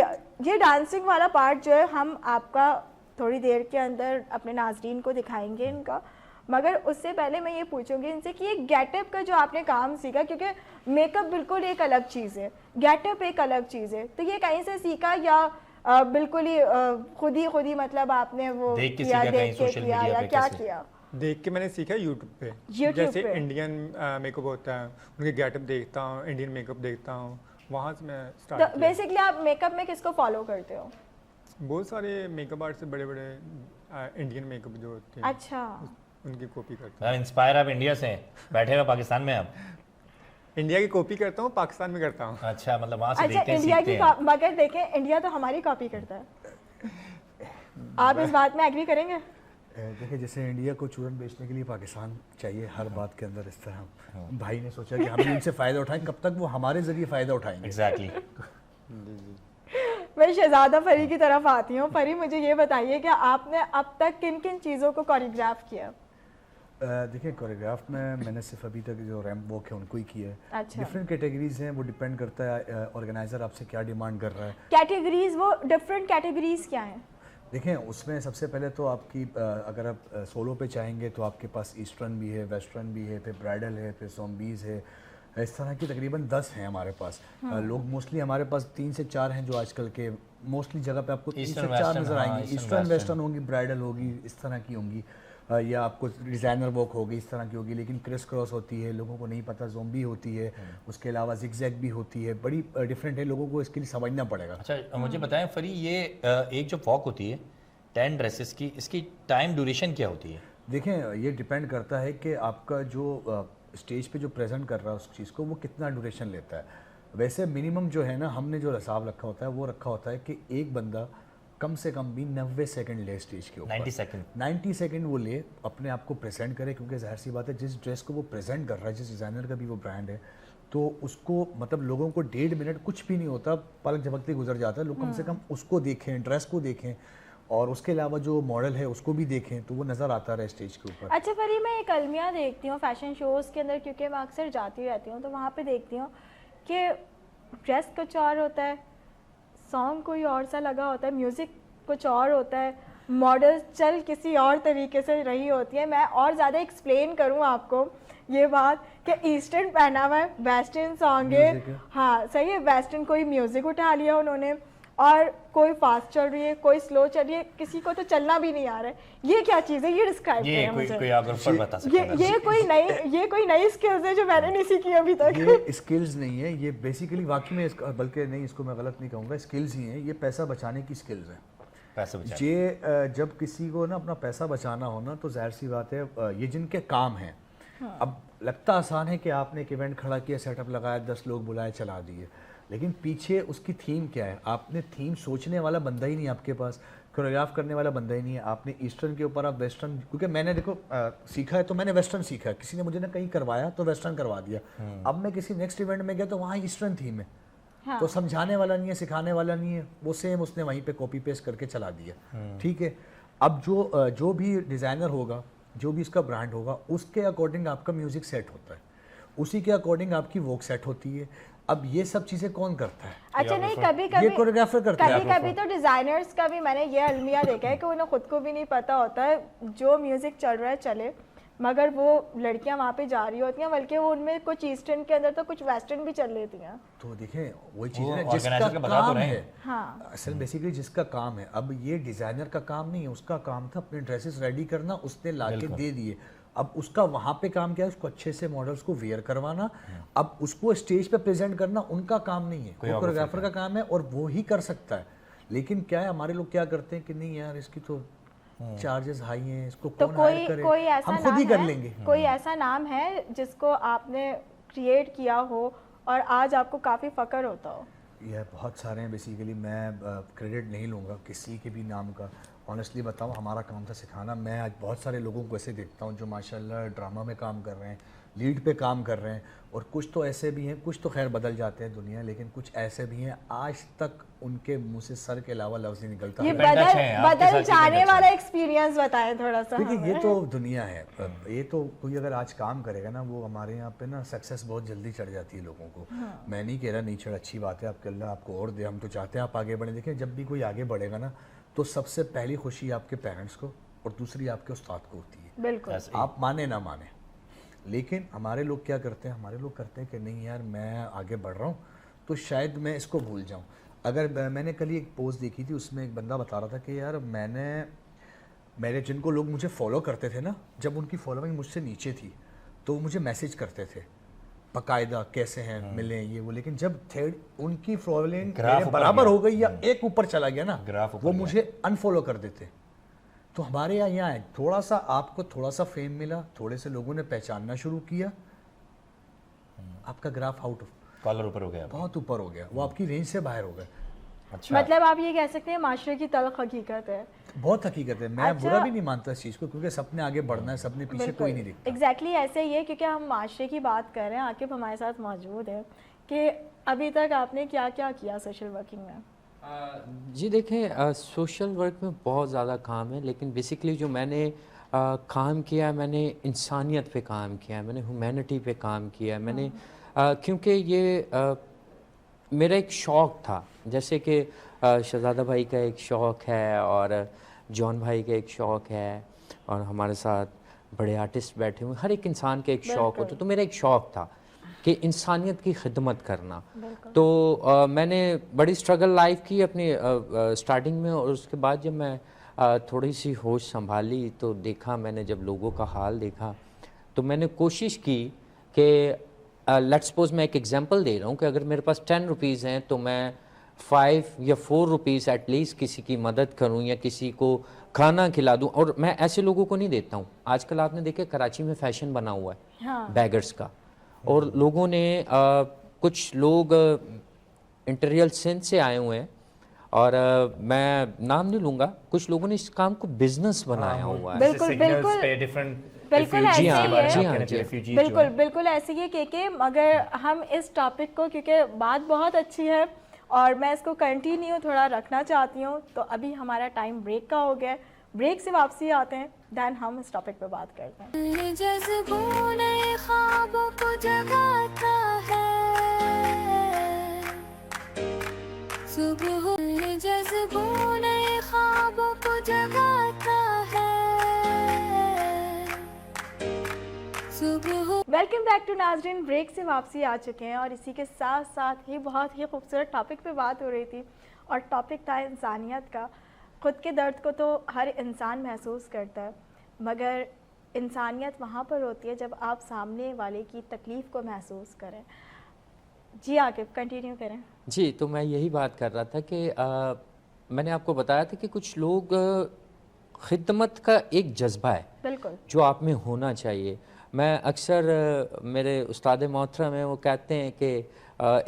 ये डांसिंग वाला पार्ट जो है हम आपका थोड़ी देर के अंदर अपने नाजरीन को दिखाएंगे इनका, मगर उससे पहले मैं ये पूछूंगी इनसे कि ये गेटअप का जो आपने काम सीखा, क्योंकि मेकअप बिल्कुल एक अलग चीज़ है, गेटअप एक अलग चीज़ है, तो ये कहीं से सीखा या बिल्कुल ही खुद ही मतलब आपने वो देख के किया, सीखा, कहीं देख के सोशल किया, मीडिया या पे क्या कैसे? किया? देख के मैंने सीखा यूट्यूब पे। YouTube जैसे पे। इंडियन मेकअप होता है, उनके गेटअप देखता हूँ, इंडियन मेकअप देखता हूँ, वहाँ से मैं स्टार्ट तो किया। बेसिकली आप मेकअप में किसको फॉलो करते हो? बहुत सारे मेकअप आर्ट से बड़े इंडियन मेकअप जो होते हैं, अच्छा, उनकी कॉपी करता इंस्पायर आप इंडिया से हैं, बैठे हुए पाकिस्तान में आप? हूँ। इंडिया की कॉपी करता हूँ, पाकिस्तान में करता हूँ। अच्छा, मतलब वहाँ से अच्छा, देखते हैं, इंडिया सीखते की हैं। मगर देखें, इंडिया तो हमारी कॉपी करता है। आप इस बात में एग्री करेंगे? देखिए, जैसे इंडिया को चूरन बेचने के लिए पाकिस्तान चाहिए हर बात के अंदर, इस तरह भाई ने सोचा कि हम भी उनसे फ़ायदा उठाएं, कब तक वो हमारे ज़रिए फ़ायदा उठाएंगे। एग्जैक्टली। मैं शहजादा फरी की तरफ आती हूँ। फरी, मुझे ये बताइए कि आपने अब तक किन किन चीज़ों को कोरियोग्राफ किया? देखिए, कोरियोग्राफ में मैंने सिर्फ अभी तक जो रैम्प वॉक है उनको ही किया है। अच्छा। डिफरेंट कैटेगरीज हैं, वो डिपेंड करता है ऑर्गेनाइज़र आपसे क्या डिमांड कर रहा है। कैटेगरीज, वो डिफरेंट कैटेगरीज क्या हैं? देखें, उसमें सबसे पहले तो आपकी अगर आप सोलो पे चाहेंगे तो आपके पास ईस्टर्न भी है, वेस्टर्न भी है, फिर ब्राइडल है, फिर ज़ॉम्बीज़ है, इस तरह की तकरीबन 10 हैं हमारे पास। लोग मोस्टली हमारे पास 3 से 4 हैं जो आजकल के मोस्टली जगह पे आपको 3 से 4 नज़र आएंगी। ईस्टर्न वेस्टर्न होंगी, ब्राइडल होगी, इस तरह की होंगी, या आपको डिज़ाइनर वर्क होगी, इस तरह की होगी। लेकिन क्रिस क्रॉस होती है, लोगों को नहीं पता, ज़ॉम्बी होती है, उसके अलावा जिगजैग भी होती है, बड़ी डिफरेंट है, लोगों को इसके लिए समझना पड़ेगा। अच्छा, मुझे बताएं फरी, ये एक जो वॉक होती है 10 ड्रेसेस की, इसकी टाइम ड्यूरेशन क्या होती है? देखें, ये डिपेंड करता है कि आपका जो स्टेज पे जो प्रेजेंट कर रहा है उस चीज़ को, वो कितना ड्यूरेशन लेता है। वैसे मिनिमम जो है ना, हमने जो हिसाब रखा होता है वो रखा होता है कि एक बंदा कम से कम भी 90 सेकंड ले स्टेज के ऊपर। 90 सेकंड 90 सेकंड वो ले, अपने आप को प्रेजेंट करे, क्योंकि जाहिर सी बात है जिस ड्रेस को वो प्रेजेंट कर रहा है, जिस डिज़ाइनर का भी वो ब्रांड है, तो उसको मतलब लोगों को 1.5 मिनट कुछ भी नहीं होता, पलक झपकते गुजर जाता है। लोग कम से कम उसको देखें, ड्रेस को देखें, और उसके अलावा जो मॉडल है उसको भी देखें, तो वो नज़र आता रहे स्टेज के ऊपर। अच्छा फरी, मैं एक अलमिया देखती हूँ फैशन शोज़ के अंदर, क्योंकि मैं अक्सर जाती रहती हूँ, तो वहाँ पे देखती हूँ कि ड्रेस कुछ और होता है, सॉन्ग कोई और सा लगा होता है, म्यूज़िक कुछ और होता है, मॉडल चल किसी और तरीके से रही होती है। मैं और ज़्यादा एक्सप्लेन करूँ आपको ये बात कि ईस्टर्न पहना हुआ है, वेस्टर्न सॉन्ग है, हाँ सही है, वेस्टर्न कोई म्यूज़िक उठा लिया उन्होंने, और कोई फास्ट चल रही है, कोई स्लो चल रही है, किसी को तो चलना भी नहीं आ रहा है। ये क्या चीज़ है, ये डिस्क्राइब करें मुझे। कोई कोरियोग्राफर बता सकता है? ये कोई नई स्किल्स है जो मैंने नहीं सीखी अभी तक। ये स्किल्स नहीं है, ये बेसिकली वाकई में बल्कि नहीं, इसको मैं गलत नहीं कहूँगा, स्किल्स ही हैं, ये पैसा बचाने की स्किल्स हैं। पैसे बचाने। ये जब किसी को ना अपना पैसा बचाना हो ना, तो जाहिर सी बात है ये जिनके काम है। अब लगता आसान है कि आपने एक इवेंट खड़ा किया, सेटअप लगाया, 10 लोग बुलाए, चला दिए, लेकिन पीछे उसकी थीम क्या है? आपने थीम सोचने वाला बंदा ही नहीं आपके पास, कोरियोग्राफ करने वाला बंदा ही नहीं है। आपने ईस्टर्न के ऊपर आप वेस्टर्न, क्योंकि मैंने देखो सीखा है तो मैंने वेस्टर्न सीखा है, किसी ने मुझे ना कहीं करवाया तो वेस्टर्न करवा दिया। अब मैं किसी नेक्स्ट इवेंट में गया तो वहाँ ईस्टर्न थीम है। हाँ। तो समझाने वाला नहीं है, सिखाने वाला नहीं है, वो सेम उसने वहीं पे कॉपी पेस्ट करके चला दिया। ठीक है, अब जो भी डिज़ाइनर होगा, जो भी इसका ब्रांड होगा, उसके अकॉर्डिंग आपका म्यूज़िक सेट होता है, उसी के अकॉर्डिंग आपकी वॉक सेट होती है। अब ये सब चीज़ें कौन करता है? अच्छा नहीं, कभी ये कभी कोरियोग्राफर करता है। कभी कभी तो डिजाइनर्स का भी मैंने ये अलमिया देखा है कि उन्हें खुद को भी नहीं पता होता है जो म्यूजिक चल रहा है चले, मगर वो लड़कियां वहाँ पे जा रही होती हैं, बल्कि वो उनमें कुछ ईस्टर्न के अंदर तो कुछ वेस्टर्न भी चल लेती हैं। तो देखें वही चीज़ वो है जिसका organizer का बता तो काम रहे हैं। है। हाँ। असल बेसिकली जिसका काम है, अब ये डिज़ाइनर का काम नहीं है, उसका काम था अपने ड्रेसेस रेडी करना, उसने लाके दे दिए। अब उसका वहाँ पे काम क्या है? उसको अच्छे से मॉडल्स को वेयर करवाना, अब उसको स्टेज पे प्रेजेंट करना उनका काम नहीं है, वो कोरियोग्राफर का काम है और वो ही कर सकता है। लेकिन क्या है, हमारे लोग क्या करते हैं कि नहीं यार इसकी तो चार्जेस हाई हैं, इसको तो कौन हायर कोई करे, कोई ऐसा हम खुद ही नाम कर है, लेंगे। कोई ऐसा नाम है जिसको आपने क्रिएट किया हो और आज आपको काफ़ी फ़ख्र होता हो? यह बहुत सारे हैं, बेसिकली मैं क्रेडिट नहीं लूँगा किसी के भी नाम का। ऑनेस्टली बताऊँ, हमारा काम था सिखाना। मैं आज बहुत सारे लोगों को ऐसे देखता हूँ जो माशाल्लाह ड्रामा में काम कर रहे हैं, लीड पे काम कर रहे हैं, और कुछ तो ऐसे भी हैं, कुछ तो खैर बदल जाते हैं दुनिया, लेकिन कुछ ऐसे भी हैं आज तक उनके मुंह से सर के अलावा लफ्ज़ नहीं निकलता। ये Depend अच्छे हैं, आपके बदल साथ ही जाने depend वाला एक्सपीरियंस बताएं थोड़ा सा देखिए हमें। ये तो दुनिया है, ये तो कोई अगर आज काम करेगा ना, वो हमारे यहाँ पे ना सक्सेस बहुत जल्दी चढ़ जाती है लोगों को। मैं नहीं कह रहा नहीं चढ़, अच्छी बात है, आपके अल्लाह आपको और दे, हम तो चाहते हैं आप आगे बढ़ें। देखिए जब भी कोई आगे बढ़ेगा ना, तो सबसे पहली खुशी आपके पेरेंट्स को और दूसरी आपके उस्ताद को होती है, बिल्कुल। आप माने ना माने। लेकिन हमारे लोग क्या करते हैं, हमारे लोग करते हैं कि नहीं यार मैं आगे बढ़ रहा हूँ तो शायद मैं इसको भूल जाऊँ। अगर मैंने कल ही एक पोस्ट देखी थी, उसमें एक बंदा बता रहा था कि यार मेरे जिनको लोग मुझे फॉलो करते थे ना, जब उनकी फॉलोइंग मुझसे नीचे थी तो वो मुझे मैसेज करते थे बाकायदा, कैसे हैं, मिलें, ये वो। लेकिन जब उनकी फॉलोइंग मेरे बराबर हो गई या एक ऊपर चला गया ना, वो मुझे अनफॉलो कर देते। तो हमारे यहाँ है, थोड़ा सा आपको थोड़ा सा फेम मिला, थोड़े से लोगों ने पहचानना शुरू किया, आपका ग्राफ आउट ऑफ कॉलर ऊपर हो गया, बहुत ऊपर हो गया, वो आपकी रेंज से बाहर हो गए। अच्छा, मतलब आप ये कह सकते हैं माशरे की तल्ख हकीकत है। बहुत हकीकत है, मैं बुरा भी नहीं मानता इस चीज़ को, क्योंकि सबने आगे बढ़ना है, सबने पीछे कोई नहीं दिखता। एग्जैक्टली ऐसे ही है, क्योंकि हम माशरे की बात कर रहे हैं, आकिब हमारे साथ मौजूद है कि अभी तक आपने क्या क्या किया सोशल वर्किंग में? जी देखें, सोशल वर्क में बहुत ज़्यादा काम है, लेकिन बेसिकली जो मैंने काम किया, मैंने इंसानियत पे काम किया, मैंने ह्यूमैनिटी पे काम किया, मैंने क्योंकि ये मेरा एक शौक़ था। जैसे कि शहज़ादा भाई का एक शौक़ है और जॉन भाई का एक शौक़ है, और हमारे साथ बड़े आर्टिस्ट बैठे हुए, हर एक इंसान का एक शौक़ होता है। तो मेरा एक शौक़ था कि इंसानियत की खिदमत करना। तो मैंने बड़ी स्ट्रगल लाइफ की अपनी स्टार्टिंग में, और उसके बाद जब मैं थोड़ी सी होश संभाली तो देखा, मैंने जब लोगों का हाल देखा तो मैंने कोशिश की कि लेट्स सपोज मैं एक एग्जांपल दे रहा हूँ कि अगर मेरे पास 10 रुपीज़ हैं तो मैं 5 या 4 रुपीज़ एटलीस्ट किसी की मदद करूँ या किसी को खाना खिला दूँ। और मैं ऐसे लोगों को नहीं देता हूँ। आजकल आपने देखे कराची में फैशन बना हुआ है, हाँ। बैगर्स का, और लोगों ने कुछ लोग इंटीरियर सिंध से आए हुए हैं, और मैं नाम नहीं लूँगा, कुछ लोगों ने इस काम को बिजनेस बनाया हुआ है। बिल्कुल बिल्कुल बिल्कुल ऐसे ही है, बिल्कुल बिल्कुल ऐसे ही है कि मगर हम इस टॉपिक को, क्योंकि बात बहुत अच्छी है और मैं इसको कंटिन्यू थोड़ा रखना चाहती हूँ, तो अभी हमारा टाइम ब्रेक का हो गया, ब्रेक से वापसी आते हैं, देन हम इस टॉपिक पे बात करते हैं। जज्बों नए ख्वाबों को जगाता है, सुबह हो जज्बों नए ख्वाबों को जगाता है, सुबह हो। वेलकम बैक टू नाजरीन, ब्रेक से वापसी आ चुके हैं और इसी के साथ साथ ही बहुत ही खूबसूरत टॉपिक पे बात हो रही थी, और टॉपिक था इंसानियत का। ख़ुद के दर्द को तो हर इंसान महसूस करता है, मगर इंसानियत वहाँ पर होती है जब आप सामने वाले की तकलीफ़ को महसूस करें। जी आकिब कंटिन्यू करें। जी, तो मैं यही बात कर रहा था कि मैंने आपको बताया था कि कुछ लोग खिदमत का एक जज्बा है बिल्कुल जो आप में होना चाहिए। मैं अक्सर मेरे उस्ताद मोहतरम हैं, वो कहते हैं कि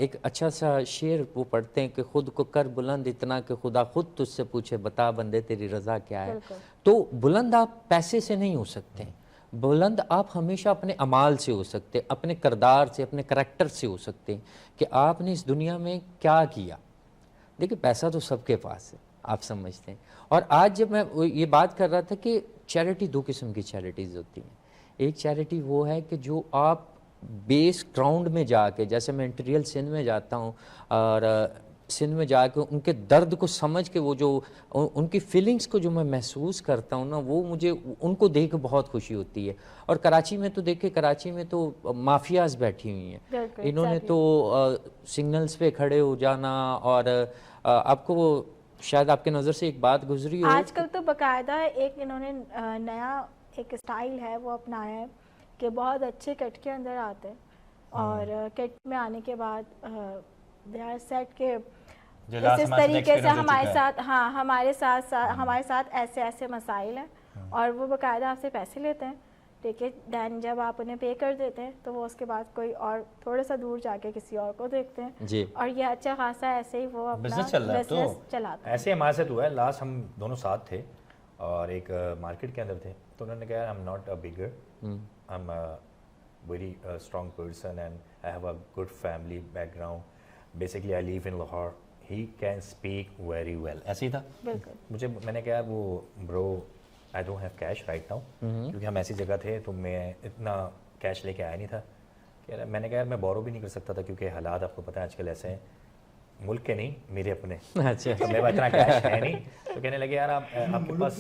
एक अच्छा सा शेर वो पढ़ते हैं कि खुद को कर बुलंद इतना कि खुदा खुद तुझसे पूछे बता बंदे तेरी रज़ा क्या है। तो बुलंद आप पैसे से नहीं हो सकते, बुलंद आप हमेशा अपने अमाल से हो सकते, अपने किरदार से, अपने करैक्टर से हो सकते हैं कि आपने इस दुनिया में क्या किया। देखिए पैसा तो सबके पास है, आप समझते हैं। और आज जब मैं ये बात कर रहा था कि चैरिटी, दो किस्म की चैरिटीज़ होती हैं। एक चैरिटी वो है कि जो आप बेस ग्राउंड में जाके, जैसे मैं इंटीरियल सिंध में जाता हूँ और सिंध में जाके उनके दर्द को समझ के वो जो उनकी फीलिंग्स को जो मैं महसूस करता हूँ ना, वो मुझे उनको देख के बहुत खुशी होती है। और कराची में तो देखिए, कराची में तो माफियाज बैठी हुई हैं, इन्होंने तो सिग्नल्स पे खड़े हो जाना। और आपको शायद आपके नज़र से एक बात गुजरी हो, आजकल तो बाकायदा एक इन्होंने नया एक स्टाइल है वो अपनाया है कि बहुत अच्छे कट के अंदर आते हैं और कट में आने के बाद दे आर सेट के इस तरीके से हमारे साथ, हाँ हमारे साथ ऐसे ऐसे मसाइल हैं और वो बाकायदा आपसे पैसे लेते हैं, ठीक है। दैन जब आप उन्हें पे कर देते हैं तो वो उसके बाद कोई और थोड़ा सा दूर जाके किसी और को देखते हैं जी। और ये अच्छा खासा ऐसे ही वो अपना बिजनेस चल रहा है। बिजनेस तो चलाते हैं। ऐसे हमारे साथ हुआ है, लास्ट हम दोनों साथ थे और एक मार्केट के अंदर थे, तो उन्होंने कहा I am not a bigger, I am a very strong person and I have a good family background, basically I live in Lahore, he can speak very well, ऐसे ही था। मुझे मैंने कहा वो bro I don't have cash right now, क्योंकि हम ऐसी जगह थे तो मैं इतना कैश लेके आया नहीं था। मैंने कहा मैं बोरो भी नहीं कर सकता था क्योंकि हालात आपको पता है आजकल ऐसे हैं, मुल्क के नहीं मेरे अपने। अच्छा तो मेरे पास इतना कैश है नहीं, तो कहने लगे यार आपके पास।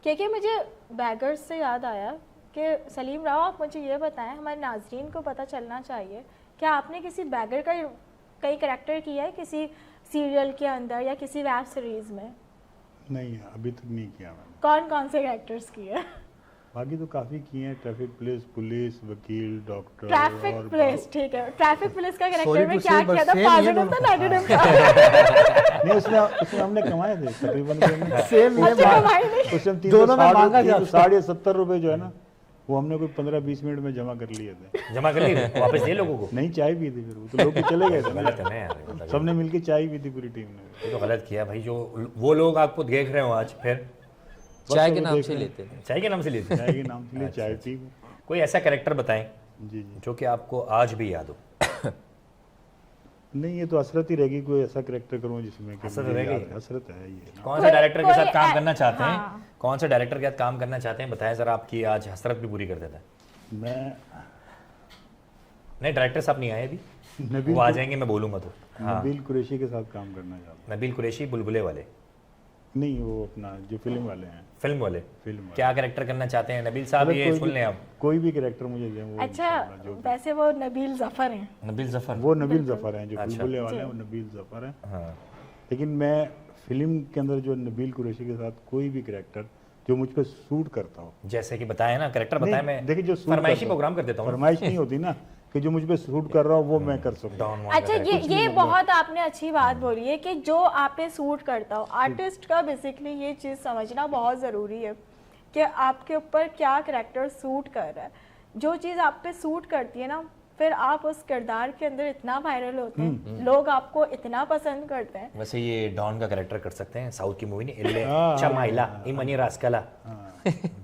क्योंकि मुझे बैगर्स से याद आया कि सलीम राव आप मुझे ये बताएं, हमारे नाजरीन को पता चलना चाहिए कि आपने किसी बैगर का कई करैक्टर किया है किसी सीरियल के अंदर या किसी वेब सीरीज में? नहीं, अभी तक नहीं किया मैंने। कौन कौन से कैरेक्टर्स किए? बाकी तो काफ़ी किए हैं, ट्रैफिक पुलिस, वकील, डॉक्टर। ट्रैफिक और पुलिस, ठीक है। ट्रैफिक पुलिस का कैरेक्टर Sorry में to क्या say, but किया था? same फादर ये ऑफ द नेगेटिव का। नहीं, उसमें हमने कमाए थे तकरीबन सेम ये अच्छा, बात कमाई नहीं। उसमें दोनों में मांगा गया था। 60 रुपए जो है ना, वो हमने कोई 15-20 मिनट में जमा कर लिए थे। जमा कर लिए वापस दे लोगों को? नहीं, चाय पी थी, फिर वो तो लोग भी चले गए थे। गलत है ना यार, सबने मिलके चाय पी थी पूरी टीम ने। ये तो गलत किया भाई। जो वो लोग आपको देख रहे हो आज, फिर चाय बस के वो नाम देख से रहे हैं। लेते थे। चाय के नाम से लेते हैं। चाय के नाम के लिए चाय पी। कोई ऐसा कैरेक्टर बताएं जी जी। जो कि आपको आज भी याद हो। नहीं, ये तो हसरत ही रहेगी, कोई ऐसा कैरेक्टर करूँ जिसमें कि हसरत मुझे रहेगी? याद है। हसरत है ये। कौन से डायरेक्टर के साथ काम कोई करना चाहते हैं? हाँ। कौन से डायरेक्टर के साथ काम करना चाहते हैं, बताएं जरा, आपकी आज हसरत भी पूरी कर देता है। मैं नहीं, डायरेक्टर साहब नहीं आए अभी, नबील वो आ जाएंगे, मैं बोलूंगा तो। हाँ, नबील कुरैशी के साथ काम करना चाहता नबील कुरैशी, बुलबुले वाले? हूँ। नहीं, वो अपना जो फिल्म वाले हैं। फिल्म वाले। फिल्म वाले। क्या कैरेक्टर करना चाहते हैं नबील साहब? ये सुन लें आप। कोई भी कैरेक्टर मुझे दें वो। अच्छा, इंशाल्लाह जो वैसे वो नबील जफर हैं। नबील जफर? वो नबील जफर हैं, जो अच्छा। बुलबुले वाले हैं वो नबील जफर हैं। हाँ। लेकिन मैं फिल्म के अंदर जो नबील कुरैशी के साथ कोई भी कैरेक्टर जो मुझ पर सूट करता हो। जैसे कि बताया ना, कैरेक्टर बताया, मैं देखिए जो सूट फरमाइशी करता हो। प्रोग्राम कर देता हूँ। फरमाइश नहीं होती ना कि जो मुझ पे सूट कर रहा हो वो मैं कर सकता हूँ। अच्छा, ये बहुत आपने अच्छी बात बोली है कि जो आप पे सूट करता हो। आर्टिस्ट का बेसिकली ये चीज़ समझना बहुत ज़रूरी है कि आपके ऊपर क्या करैक्टर सूट कर रहा है। जो चीज़ आप पे सूट करती है ना, फिर आप उस किरदार के अंदर इतना वायरल होते हैं, लोग आपको इतना पसंद करते हैं। वैसे ये डॉन का कैरेक्टर कर सकते हैं, साउथ की मूवी नहीं, इल्ले चमाइला इमनी रास्कला,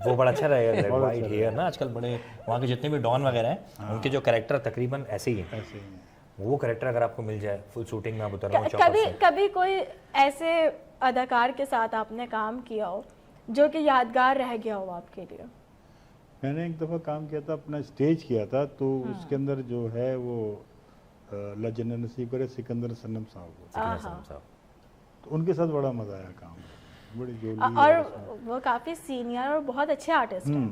वो बड़ा अच्छा रहेगा। वाइट हेयर ना, आजकल बड़े वहाँ के जितने भी डॉन वगैरह हैं उनके जो कैरेक्टर तकरीबन ऐसे ही हैं। ऐसे ही है। वो कैरेक्टर अगर आपको मिल जाए फुल शूटिंग में, आप उतर रहा हूँ चौपर कभी से। कभी कोई ऐसे अदाकार के साथ आपने काम किया हो जो कि यादगार रह गया हो आपके लिए? मैंने एक दफ़ा काम किया था, अपना स्टेज किया था, तो उसके अंदर जो है वो अल्लाह जन्नत नसीब करे सिकंदर सनम साहब को, सनम साहब। तो उनके साथ बड़ा मज़ा आया काम, बड़ी जोली। और वो काफ़ी सीनियर और बहुत अच्छे आर्टिस्ट हैं।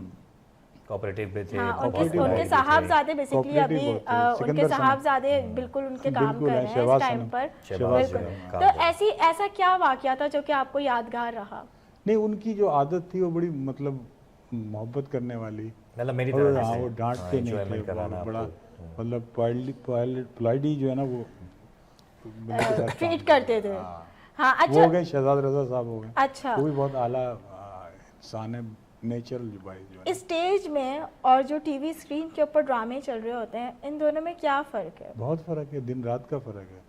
कोऑपरेटिव भी थे। हाँ, बहुत उनके साहबजादे बेसिकली Cooperative अभी बहुत थे। उनके सिकंदर साहबजादे बिल्कुल उनके काम बिल्कुल कर है, रहे हैं शहबाज इस टाइम सनम। पर। शहबाज बिल्कुल। सनम काम तो कर रहे ऐसा क्या वाकया था जो कि आपको यादगार रहा? नहीं, उनकी जो आदत थी वो बड़ी मतलब मोहब्बत करने वाली, मतलब मेरी और तरह हाँ, जैसे। वो डांटते नहीं थे, enjoyment कराना बहुत बड़ा आपको। मतलब पोलाइटी जो है ना वो ट्रीट करते थे। हाँ वो अच्छा हो गए शहजाद रजा साहब हो गए, अच्छा। वो भी बहुत आला इंसान है, नेचुरल भाई जो है। स्टेज में और जो टीवी स्क्रीन के ऊपर ड्रामे चल रहे होते हैं, इन दोनों में क्या फ़र्क है? बहुत फ़र्क है, दिन रात का फ़र्क है।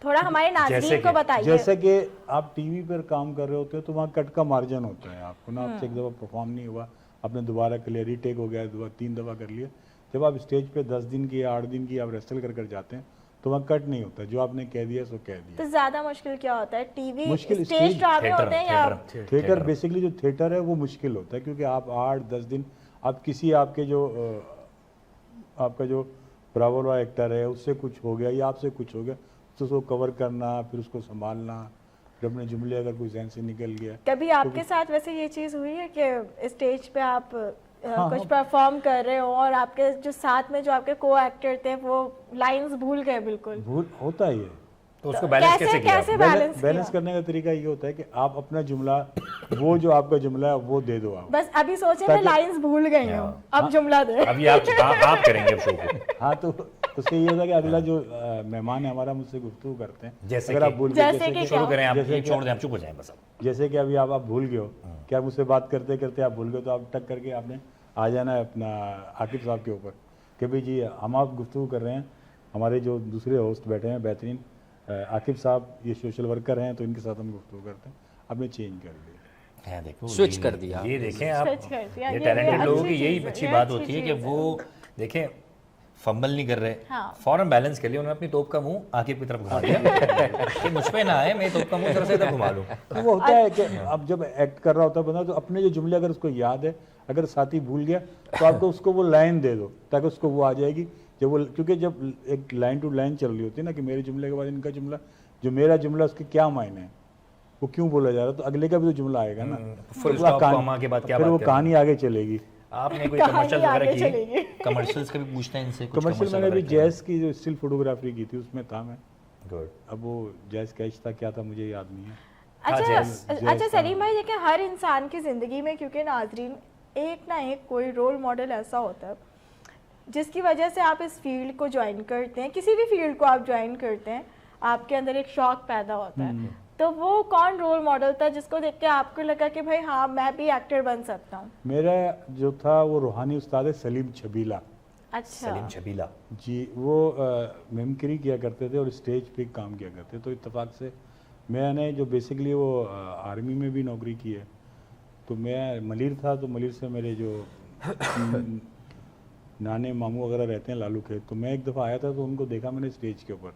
थोड़ा हमारे नाज़रीन को बताइए। जैसे कि आप टीवी पर काम कर रहे होते हो तो वहाँ कट का मार्जिन होता है आपको ना, आपसे एक दफ़ा परफॉर्म नहीं हुआ, आपने दोबारा कर लिया, रीटेक हो गया, 3 दफ़ा कर लिया। जब आप स्टेज पे 10 दिन की या 8 दिन की आप रेसल कर जाते हैं तो वहाँ कट नहीं होता, जो आपने कह दिया सो कह दिया। तो ज़्यादा मुश्किल क्या होता है? टीवी मुश्किल स्टेज स्टेज ड्रामे होते हैं या थिएटर बेसिकली जो थिएटर है वो मुश्किल होता है, क्योंकि आप 8-10 दिन आप किसी आपके जो आपका जो बराबर वाला एक्टर है उससे कुछ हो गया या आपसे कुछ हो गया तो उसको कवर करना, फिर उसको संभालना, फिर अपने जुमले अगर कोई जहन से निकल गया। कभी आपके साथ वैसे ये चीज़ हुई है कि स्टेज पे आप हाँ, कुछ परफॉर्म कर रहे हो और आपके जो साथ में जो आपके को एक्टर थे वो लाइंस भूल गए बिल्कुल? भूल होता ही है। तो उसको बैलेंस कैसे किया? कैसे बैलेंस बैलेंस करने का तरीका ये होता है कि आप अपना जुमला, वो जो आपका जुमला है वो दे दो आप। बस अभी सोचे मैं लाइंस भूल गई हूँ, अब जुमला दे। अभी आप करेंगे अब शो को। हाँ, तो उससे ये होता है कि अगला जो मेहमान है हमारा मुझसे गुफ्तगू करते हैं, जैसे अगर कि- आप भूल जैसे गए, कि शुरू करें आप, जैसे ये कि- छोड़ दें, आप चुप हो जाएं बस अब। जैसे कि अभी आप भूल गए हो कि आप मुझसे बात करते करते आप भूल गए, तो आप टक करके आपने आ जाना है अपना आकिब साहब के ऊपर कि भाई जी हम आप गुफ्तगू कर रहे हैं, हमारे जो दूसरे होस्ट बैठे हैं बेहतरीन आकिब साहब, ये सोशल वर्कर हैं, तो इनके साथ हम गुफ्तगू करते हैं। आपने चेंज कर दिया। है देखो, Switch ये- कर दिया ये देखें आप, Switch कर दिया, ये ये टैलेंटेड भी लोगों अच्छी की यही चीज़ है, अच्छी ये बात अच्छी होती है कि चीज़ है। वो देखें फंबल नहीं कर रहे, हाँ। फौरन बैलेंस कर लिया उन्होंने, अपनी तोप का मुंह आकिब की तरफ घुमा दिया कि मुझ पे ना आए, मैं तोप का मुंह इधर से इधर घुमा लूं। तो वो होता है कि अब जब एक्ट कर रहा होता है बंदा, तो अपने जो जुमले अगर उसको याद है, अगर साथी भूल गया तो आपको उसको वो लाइन दे दो ताकि उसको वो आ जाएगी। जब वो, क्योंकि जब एक लाइन टू लाइन चल रही होती है ना कि मेरे जुमले के बाद इनका जुमला, जो मेरा जुमला उसके क्या मायने हैं, वो क्यों बोला जा रहा है, तो अगले का भी तो जुमला आएगा ना। फुल तो स्टॉप कहानी- कॉमा के बाद क्या फिर बात वो करें? कहानी आगे चलेगी। आपने कोई कहानी कमर्शियल आगे वगैरह चलेगी। की? कमर्शियल्स कभी पूछते हैं इनसे? कुछ कमर्शियल मैंने commercial अभी वगैरह किया? जैज़ की जो स्टिल फोटोग्राफी की थी उसमें था मैं। गुड। अब वो जैज़ कैच था क्या था मुझे याद नहीं है। अच्छा सलीम भाई, देखिए हर इंसान की ज़िंदगी में, क्योंकि नाजरीन एक ना एक कोई रोल मॉडल ऐसा होता है जिसकी वजह से आप इस फील्ड को ज्वाइन करते हैं, किसी भी फील्ड को आप ज्वाइन करते हैं, आपके अंदर एक शौक पैदा होता है। तो वो कौन रोल मॉडल था जिसको देख के आपको लगा कि भाई हाँ मैं भी एक्टर बन सकता हूँ? मेरा जो था वो रूहानी उस्ताद है सलीम छबीला अच्छा। सलीम छबीला। जी, वो मिमिक्री किया करते थे और स्टेज पे काम किया करते, तो इत्तेफाक से मैंने जो बेसिकली वो आर्मी में भी नौकरी की है, तो मैं मलिर था, तो मलिर से मेरे जो नाने मामू वगैरह रहते हैं लालू खेत, तो मैं एक दफ़ा आया था तो उनको देखा मैंने स्टेज के ऊपर,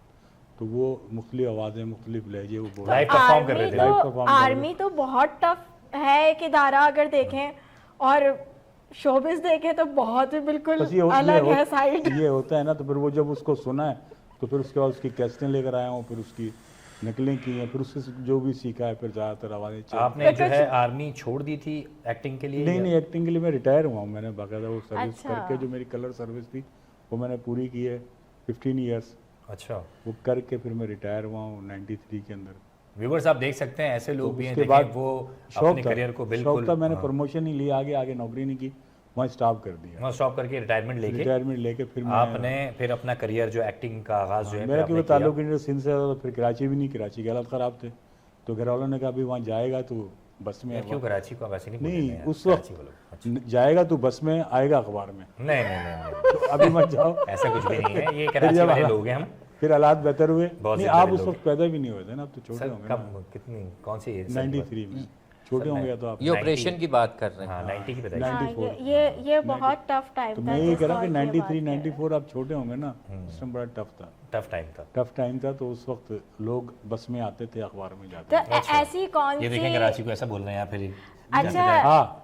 तो वो मुख्तलिफ आवाज़ें मुख्तलिफ लहजे वो बोल लाइव परफॉर्म कर रहे थे। live perform कर रहे थे। आर्मी तो बहुत टफ है एक इदारा, अगर देखें, और शोबिस देखें तो बहुत ही बिल्कुल बस अलग है साइड। ये होता है ना, तो फिर वो जब उसको सुना है तो फिर उसके बाद उसकी कैसेटें लेकर आया हूँ, फिर उसकी नकलें की हैं, फिर उससे जो भी सीखा है, फिर ज़्यादातर आवाज़ें चेंज। आपने जो है आर्मी छोड़ दी थी एक्टिंग के लिए? नहीं या- नहीं, एक्टिंग के लिए मैं रिटायर हुआ हूँ, मैंने बाकायदा वो सर्विस अच्छा। करके, जो मेरी कलर सर्विस थी वो मैंने पूरी की है 15 ईयर्स, अच्छा। वो करके फिर मैं रिटायर हुआ हूँ 93 के अंदर। व्यूवर्स आप देख सकते हैं ऐसे लोग भी हैं, उसके देखें बाद वो शौक अपने था, करियर को शौक बिल्कुल था, मैंने प्रमोशन ही लिया, आगे नौकरी नहीं की, वहाँ स्टॉप कर दिया। वहाँ स्टॉप करके रिटायरमेंट लेके रिटायरमेंट लेके फिर मैं, आपने फिर अपना करियर जो एक्टिंग का आगाज जो है मेरा फिर क्योंकि आपने किया। ताल्लुक इंडिया सिंध से था, तो फिर कराची भी नहीं, कराची के हालात ख़राब थे, तो घर वालों ने कहा अभी वहाँ जाएगा तो बस में यार क्यों कराची को आप ऐसे नहीं नहीं, बोलते हैं यार, उस वक्त कराची बोलो। अच्छा। जाएगा तो बस में, आएगा अखबार में, नहीं नहीं नहीं, नहीं। तो अभी मत जाओ। ऐसा कुछ भी नहीं है, ये फिर कराची जब वाले हालात- लोग हैं हम। फिर हालात बेहतर हुए। बहुत नहीं, से आप बड़े उस लोग वक्त पैदा भी नहीं हुए थे ना, अब तो छोटे सर होंगे ना। कब कितनी कौन सी एज? 93 में छोटे होंगे तो आप। ये ऑपरेशन की बात कर रहे हैं। हाँ 90 की पैदाइश। हाँ, 94 ये बहुत टफ टाइम तो था। मैं ये जिस कह रहा हूँ दौर कि की 93 बात है। 94 आप छोटे होंगे ना, उस टाइम बड़ा टफ था, टफ टाइम था। टफ टाइम था, तो उस वक्त लोग बस में आते थे, अखबार में जाते तो थे। ऐसी कौन ये सी देखें कराची को ऐसा बोल रहे हैं या फिर अच्छा हाँ,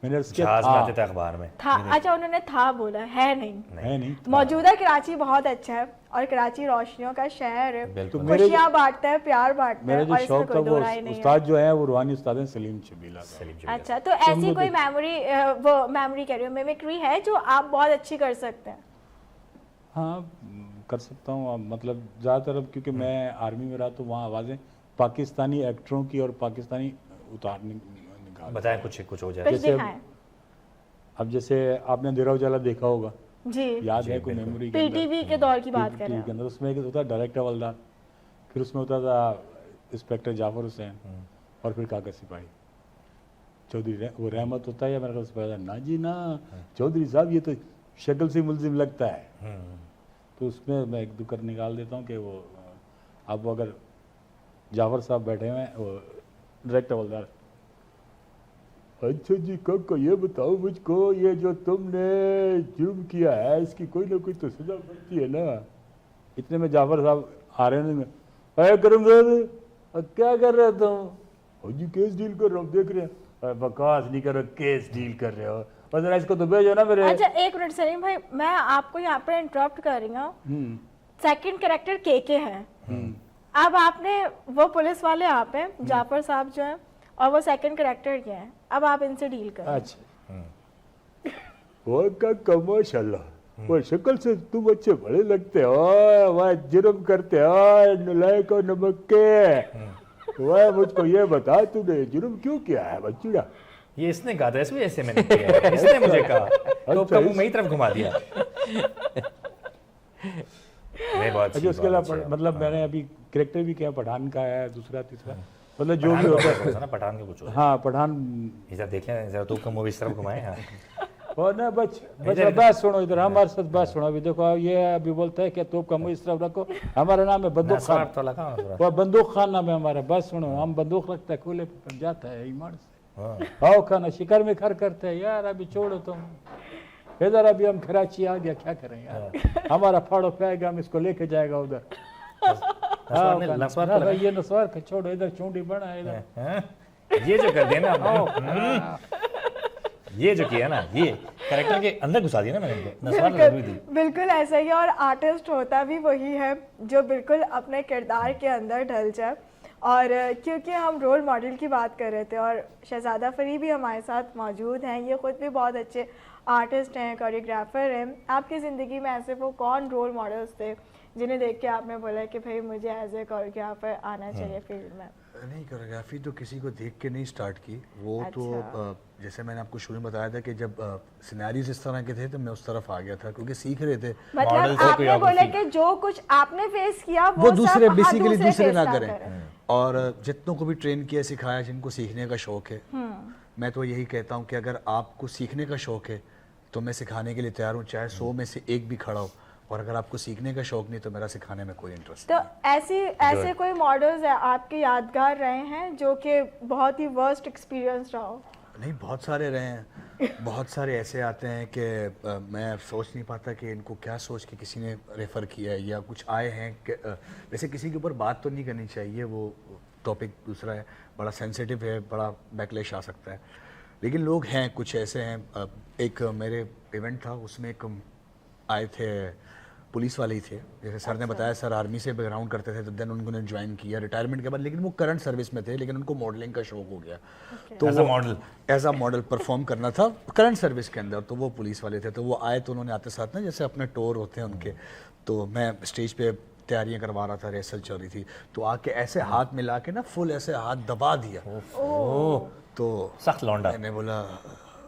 मैंने उसके जहाज में आते थे अखबार में। था, अच्छा उन्होंने था बोला है, नहीं है नहीं, मौजूदा कराची बहुत अच्छा है और कराची रोशनियों का शहर है, बिल्कुल। तो मेरे खुशियाँ बांटता है, प्यार बांटता मेरा है, जो और इसमें शौक था कोई वो दो राय नहीं है। उस्ताद जो है वो रूहानी उस्ताद हैं सलीम छबीला का। सलीम छबीला। अच्छा, तो ऐसी कोई मेमोरी, वो मेमोरी कह रही हूँ, मिमिक्री है जो आप बहुत अच्छी कर सकते हैं? हाँ, कर सकता हूँ, अब मतलब ज़्यादातर अब क्योंकि मैं आर्मी में रहा तो वहाँ आवाज़ें पाकिस्तानी एक्टरों की और पाकिस्तानी उतारने निकाल। बताएं कुछ कुछ हो जाए। कुछ जैसे- दिखाएं अब जैसे आपने देरा उजाला देखा होगा, जी। याद है कोई मेमोरी के अंदर? पीटीवी के दौर की बात कर रहे टीवी के हैं। अंदर उसमें एक होता है डायरेक्टर हवलदार, फिर उसमें होता था इंस्पेक्टर जाफर हुसैन और फिर काका सिपाही चौधरी वो रहमत होता है या मेरे ख्याल से पहला ना जी ना चौधरी साहब ये तो शक्ल से मुलजिम लगता है। तो उसमें मैं एक दुकर निकाल देता हूँ कि वो अब अगर जाफर साहब बैठे हुए हैं वो डायरेक्टर बोलता है अच्छा जी काका ये बताओ मुझको ये जो तुमने जुर्म किया है इसकी कोई ना कोई तो सजा बनती है ना। इतने में जाफर साहब आ रहे हैं अरे करमजाद क्या कर रहे हो तुम? जी केस डील कर रहा हूँ देख रहे हैं। बकवास नहीं कर रहे केस डील कर रहे हो और जरा इसको तो भेजो ना मेरे। अच्छा एक मिनट सलीम भाई मैं आपको यहाँ पे इंटरप्ट कर रही हूँ। सेकंड कैरेक्टर के है। अब आपने वो पुलिस वाले आप हैं जाफर साहब जो हैं और वो सेकंड कैरेक्टर के हैं, अब आप इनसे डील करें। अच्छा वो का माशाल्लाह वो शक्ल से तुम अच्छे बड़े लगते हो वाह जुर्म करते हो नलायक और नमक के। वाह मुझको ये बता तूने जुर्म क्यों किया है बच्चूड़ा? ये इसने कहा था इस वजह से मैंने किया है। इसने मुझे कहा तो उसका मुंह मेरी तरफ घुमा दिया। नहीं बहुत अच्छा उसके अलावा मतलब मैंने अभी कैरेक्टर भी किया पठान का है दूसरा तीसरा मतलब जो भी होता है ना पठान के कुछ हाँ पठान इधर देख लें जरा तो मूवी इस तरफ घुमाए। हाँ और ना बात सुनो इधर हमारे साथ बात सुनो अभी देखो ये अभी बोलता है कि तोप का मुंह इस तरफ रखो हमारा नाम है बंदूक खान तो लगा और बंदूक खान नाम है हमारा। बात सुनो हम बंदूक रखते हैं खुले पर जाता है ईमान से आओ खाना शिकार में खर करते हैं यार अभी छोड़ो तुम इधर अभी हम कराची आ गया क्या करें यार हमारा फाड़ो पाएगा हम इसको लेके जाएगा उधर। ये नस्वार का छोड़ो इधर चूंडी बना है इधर ये जो कर दिया ना ये जो किया ना ये कैरेक्टर के अंदर घुसा दिया ना मैंने इनको। बिल्कुल ऐसा ही है और आर्टिस्ट होता भी वही है जो बिल्कुल अपने किरदार के अंदर ढल जाए। और क्योंकि हम रोल मॉडल की बात कर रहे थे और शहजादा फरी भी हमारे साथ मौजूद हैं, ये ख़ुद भी बहुत अच्छे आर्टिस्ट हैं कोरियोग्राफर हैं। आपकी ज़िंदगी में ऐसे वो कौन रोल मॉडल्स थे जिन्हें देख के आपने बोला कि भाई मुझे एज ए कोरियोग्राफर आना चाहिए फील्ड में? नहीं कोरियोग्राफी तो किसी को देख के नहीं स्टार्ट की वो अच्छा। तो जैसे मैंने आपको शुरू में बताया था कि जब सिनेरियोज इस तरह के थे तो मैं उस तरफ आ गया था क्योंकि सीख रहे थे। मतलब आपने बोला कि जो कुछ आपने फेस किया वो दूसरे सब बेसिकली दूसरे ना face करें और जितनों को भी ट्रेन किया सिखाया जिनको सीखने का शौक है मैं तो यही कहता हूँ कि अगर आपको सीखने का शौक है तो मैं सिखाने के लिए तैयार हूँ चाहे 100 में से एक भी खड़ा हो और अगर आपको सीखने का शौक नहीं तो मेरा सिखाने में कोई इंटरेस्ट तो ऐसे कोई मॉडल्स आपके यादगार रहे हैं जो कि बहुत ही वर्स्ट एक्सपीरियंस रहा हो? नहीं बहुत सारे रहे हैं बहुत सारे ऐसे आते हैं कि मैं सोच नहीं पाता कि इनको क्या सोच के किसी ने रेफ़र किया है या कुछ आए हैं कि वैसे किसी के ऊपर बात तो नहीं करनी चाहिए वो टॉपिक दूसरा है बड़ा सेंसिटिव है बड़ा बैकलैश आ सकता है लेकिन लोग हैं कुछ ऐसे हैं। एक मेरे इवेंट था उसमें एक आए थे पुलिस वाले ही थे जैसे सर ने बताया सर आर्मी से बैकग्राउंड करते थे तो देन उन्होंने ज्वाइन किया रिटायरमेंट के बाद लेकिन वो करंट सर्विस में थे लेकिन उनको मॉडलिंग का शौक हो गया तो एज अ मॉडल परफॉर्म करना था करंट सर्विस के अंदर तो वो पुलिस वाले थे तो वो आए तो उन्होंने आते साथ ना जैसे अपने टूर होते हैं उनके तो मैं स्टेज पे तैयारियां करवा रहा था रिहर्सल चल रही थी तो आके ऐसे हाथ मिला के ना फुल ऐसे हाथ दबा दिया तो सख्त लौंडा मैंने बोला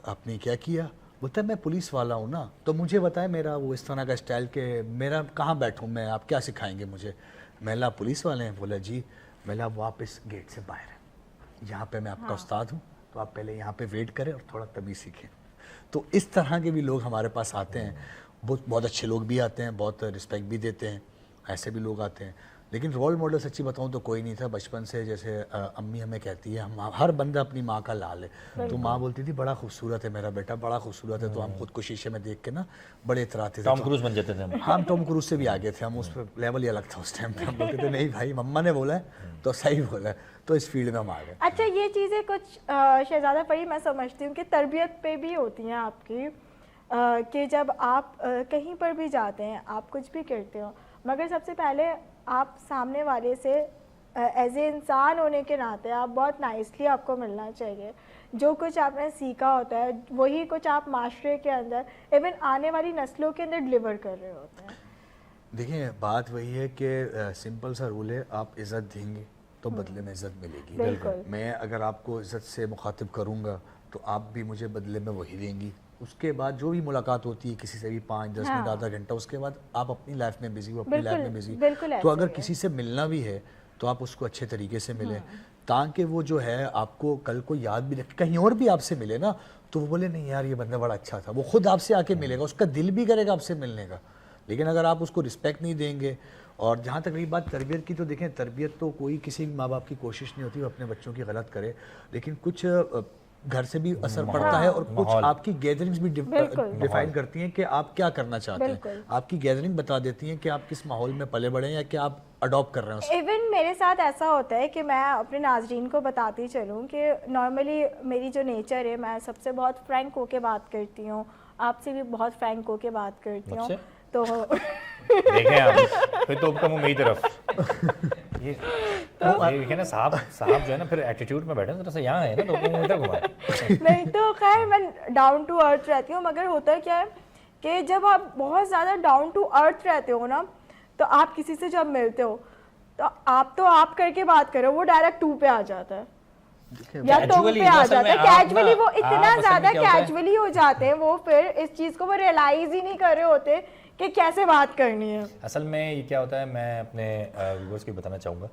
आपने क्या किया बोलता है मैं पुलिस वाला हूँ ना तो मुझे बताए मेरा वो इस तरह का स्टाइल के मेरा कहाँ बैठूँ मैं आप क्या सिखाएंगे मुझे। मैं पुलिस वाले हैं बोला जी मैं वो आप इस गेट से बाहर हैं यहाँ पे मैं आपका उस्ताद हूँ तो आप पहले यहाँ पे वेट करें और थोड़ा तमीज़ सीखें। तो इस तरह के भी लोग हमारे पास आते हैं बहुत अच्छे लोग भी आते हैं बहुत रिस्पेक्ट भी देते हैं ऐसे भी लोग आते हैं लेकिन रोल मॉडल सच्ची बताऊं तो कोई नहीं था बचपन से जैसे अम्मी हमें कहती है हम हर बंदा अपनी माँ का लाल है तो माँ बोलती थी बड़ा खूबसूरत है मेरा बेटा बड़ा खूबसूरत है तो हम खुद को शीशे में देख के ना बड़े इतराते थे टॉम क्रूज बन जाते थे हम। हाँ टॉम क्रूज से भी आगे थे हम उस पर लेवल ही अलग था उस टाइम पे हम बोलते थे नहीं भाई मम्मा ने बोला है तो सही बोला है तो इस फील्ड में हम आ गए। अच्छा ये चीज़ें कुछ शहजादा फरी मैं समझती हूँ कि तरबियत पे भी होती हैं आपकी कि जब आप कहीं पर भी जाते हैं आप कुछ भी करते हो मगर सबसे पहले आप सामने वाले से एज ए इंसान होने के नाते आप बहुत नाइसली आपको मिलना चाहिए जो कुछ आपने सीखा होता है वही कुछ आप माशरे के अंदर इवन आने वाली नस्लों के अंदर डिलीवर कर रहे होते हैं। देखिए बात वही है कि सिंपल सा रूल है आप इज़्ज़त देंगे तो बदले में इज़्ज़त मिलेगी। बिल्कुल। मैं अगर आपको इज़्ज़त से मुखातिब करूँगा तो आप भी मुझे बदले में वही देंगी। उसके बाद जो भी मुलाकात होती है किसी से भी 5-10 मिनट आधा घंटा उसके बाद आप अपनी लाइफ में बिजी हो अपनी लाइफ में बिजी। तो अगर किसी से मिलना भी है तो आप उसको अच्छे तरीके से मिलें, ताकि वो जो है आपको कल को याद भी रखे, कहीं और भी आपसे मिले ना तो वो बोले नहीं यार ये बंदा बड़ा अच्छा था, वो खुद आपसे आके मिलेगा, उसका दिल भी करेगा आपसे मिलने का। लेकिन अगर आप उसको रिस्पेक्ट नहीं देंगे, और जहाँ तक रही बात तरबियत की, तो देखें तरबियत तो कोई किसी माँ बाप की कोशिश नहीं होती वो अपने बच्चों की गलत करे, लेकिन कुछ घर से भी असर पड़ता है, और कुछ आपकी गैदरिंग्स भी डिफाइन करती हैं कि आप क्या करना चाहते हैं। आपकी गैदरिंग बता देती हैं कि आप किस माहौल में पले बड़े हैं या कि आप अडॉप्ट कर रहे हैं। इवन मेरे साथ ऐसा होता है कि मैं अपने नाजरीन को बताती चलूँ कि नॉर्मली मेरी जो नेचर है, मैं सबसे बहुत फ्रैंक होके बात करती हूँ, आपसे भी बहुत फ्रैंक होके बात करती हूँ। तो देखें आप फिर तो आपका मुंह मेरी तरफ ये है ना, साहब जो है ना फिर एटीट्यूड में बैठे थोड़ा सा यहाँ है ना, तो आपका मुंह इधर घुमाए। नहीं तो खैर मैं डाउन टू अर्थ रहती हूँ, मगर होता क्या है कि जब आप बहुत ज़्यादा डाउन टू अर्थ रहते हो ना, तो आप किसी से जब मिलते हो तो आप करके बात करो, वो डायरेक्ट तू पे आ जाता है या तुम पे आ जाता है कैजुअली। वो इतना ज़्यादा कैजुअली हो जाते हैं, वो फिर इस चीज़ को वो रियलाइज ही नहीं कर रहे होते कि कैसे बात करनी है। असल में ये क्या होता है, मैं अपने व्यूअर्स को बताना चाहूँगा,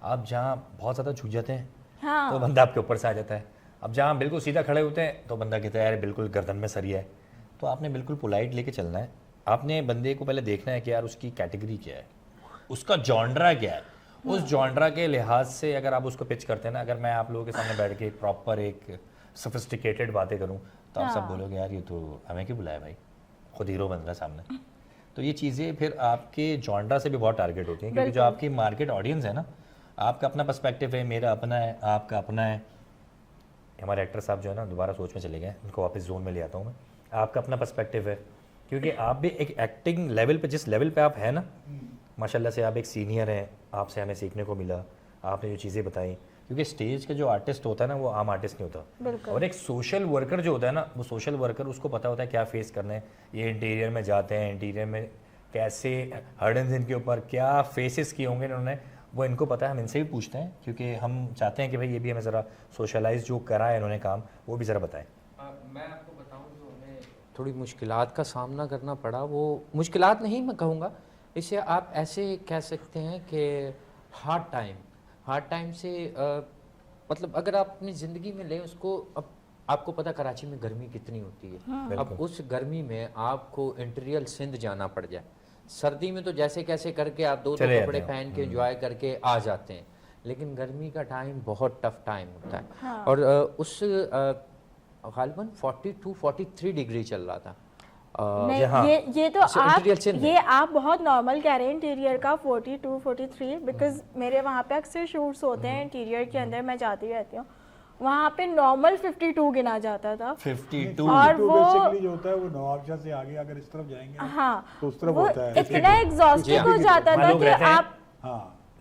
आप जहाँ बहुत ज़्यादा झुक जाते हैं तो बंदा आपके ऊपर से आ जाता है। अब जहाँ बिल्कुल सीधा खड़े होते हैं तो बंदा कहता है यार बिल्कुल गर्दन में सरिया है। तो आपने बिल्कुल पोलाइट लेके चलना है। आपने बंदे को पहले देखना है कि यार उसकी कैटेगरी क्या है, उसका जॉनरा क्या है। उस जॉनरा के लिहाज से अगर आप उसको पिच करते हैं ना, अगर मैं आप लोगों के सामने बैठ के प्रॉपर एक सोफिस्टिकेटेड बातें करूँ तो आप सब बोलोगे यार ये तो हमें क्यों बुलाया भाई, खुद हीरो बन रहा सामने। तो ये चीज़ें फिर आपके जॉनरा से भी बहुत टारगेट होती हैं, क्योंकि जो आपकी मार्केट ऑडियंस है ना, आपका अपना पर्सपेक्टिव है, मेरा अपना है, आपका अपना है। हमारे एक्टर साहब जो है ना दोबारा सोच में चले गए, उनको वापस जोन में ले आता हूँ मैं। आपका अपना पर्सपेक्टिव है, क्योंकि आप भी एक एक्टिंग लेवल पे, जिस लेवल पे आप हैं ना, माशाल्लाह से आप एक सीनियर हैं, आपसे हमें सीखने को मिला, आपने जो चीज़ें बताई। क्योंकि स्टेज का जो आर्टिस्ट होता है ना, वो आम आर्टिस्ट नहीं होता। और एक सोशल वर्कर जो होता है ना, वो सोशल वर्कर उसको पता होता है क्या फेस करना है। ये इंटीरियर में जाते हैं, इंटीरियर में कैसे हर्डन्स इनके ऊपर क्या फेसेस किए होंगे इन्होंने, वो इनको पता है। हम इनसे भी पूछते हैं, क्योंकि हम चाहते हैं कि भाई ये भी हमें ज़रा सोशलाइज जो करा है इन्होंने काम, वो भी ज़रा बताएं। मैं आपको बताऊं, जो हमें थोड़ी मुश्किलात का सामना करना पड़ा, वो मुश्किलात नहीं मैं कहूँगा, इसे आप ऐसे कह सकते हैं कि हार्ड टाइम से मतलब अगर आप अपनी ज़िंदगी में लें उसको, अब आपको पता कराची में गर्मी कितनी होती है। अब उस गर्मी में आपको इंटीरियर सिंध जाना पड़ जाए, सर्दी में तो जैसे कैसे करके आप दो कपड़े पहन के एंजॉय करके आ जाते हैं, लेकिन गर्मी का टाइम बहुत टफ टाइम होता है। और उस गालिबन 42-43 डिग्री चल रहा था। नहीं, ये तो आप बहुत नॉर्मल कह रहे हैं इंटीरियर का 42-43, बिकॉज मेरे वहाँ पे अक्सर शूट्स होते हैं इंटीरियर के अंदर, मैं जाती रहती हूँ, वहाँ पे नॉर्मल 52 गिना जाता था। 52 और वो बेसिकली जो होता है वो नवाबशाह से आगे अगर इस तरफ जाएंगे तो उस तरफ होता है। इतना एग्जॉस्टिक हो जाता था कि आप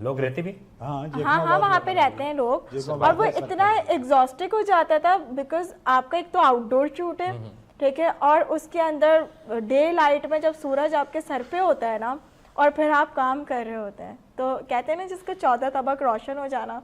लोग रहते भी हाँ वहाँ पे रहते हैं लोग, और वो इतना एग्जॉस्टिक हो जाता था बिकॉज आपका एक तो आउटडोर शूट है, ठीक है, और उसके अंदर डे लाइट में जब सूरज आपके सर पे होता है ना, और फिर आप काम कर रहे होते हैं, तो कहते हैं ना जिसका 14 तबक रोशन हो जाना,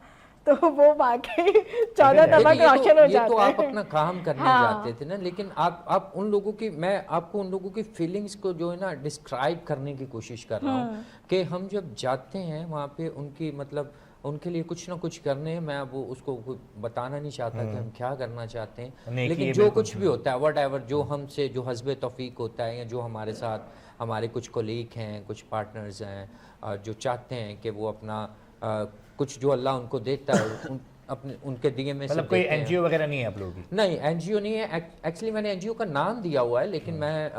तो वो वाकई 14 तबक रोशन हो जाते हैं। तो आप अपना काम करने जाते थे ना, लेकिन आप उन लोगों की, मैं आपको उन लोगों की फीलिंग्स को जो है ना डिस्क्राइब करने की कोशिश कर रहा हूँ कि हम जब जाते हैं वहाँ पे उनकी मतलब उनके लिए कुछ ना कुछ करने, मैं वो उसको बताना नहीं चाहता कि हम क्या करना चाहते हैं, लेकिन जो कुछ भी होता है वट एवर, जो हमसे जो हस्बे तौफीक होता है, या जो हमारे साथ हमारे कुछ कोलीग हैं, कुछ पार्टनर्स हैं जो चाहते हैं कि वो अपना कुछ जो अल्लाह उनको देता है अपने उनके दिए में मतलब कोई एनजीओ वगैरह नहीं है आप लोगों की? नहीं, एनजीओ नहीं है। एक्चुअली मैंने एनजीओ का नाम दिया हुआ है, लेकिन मैं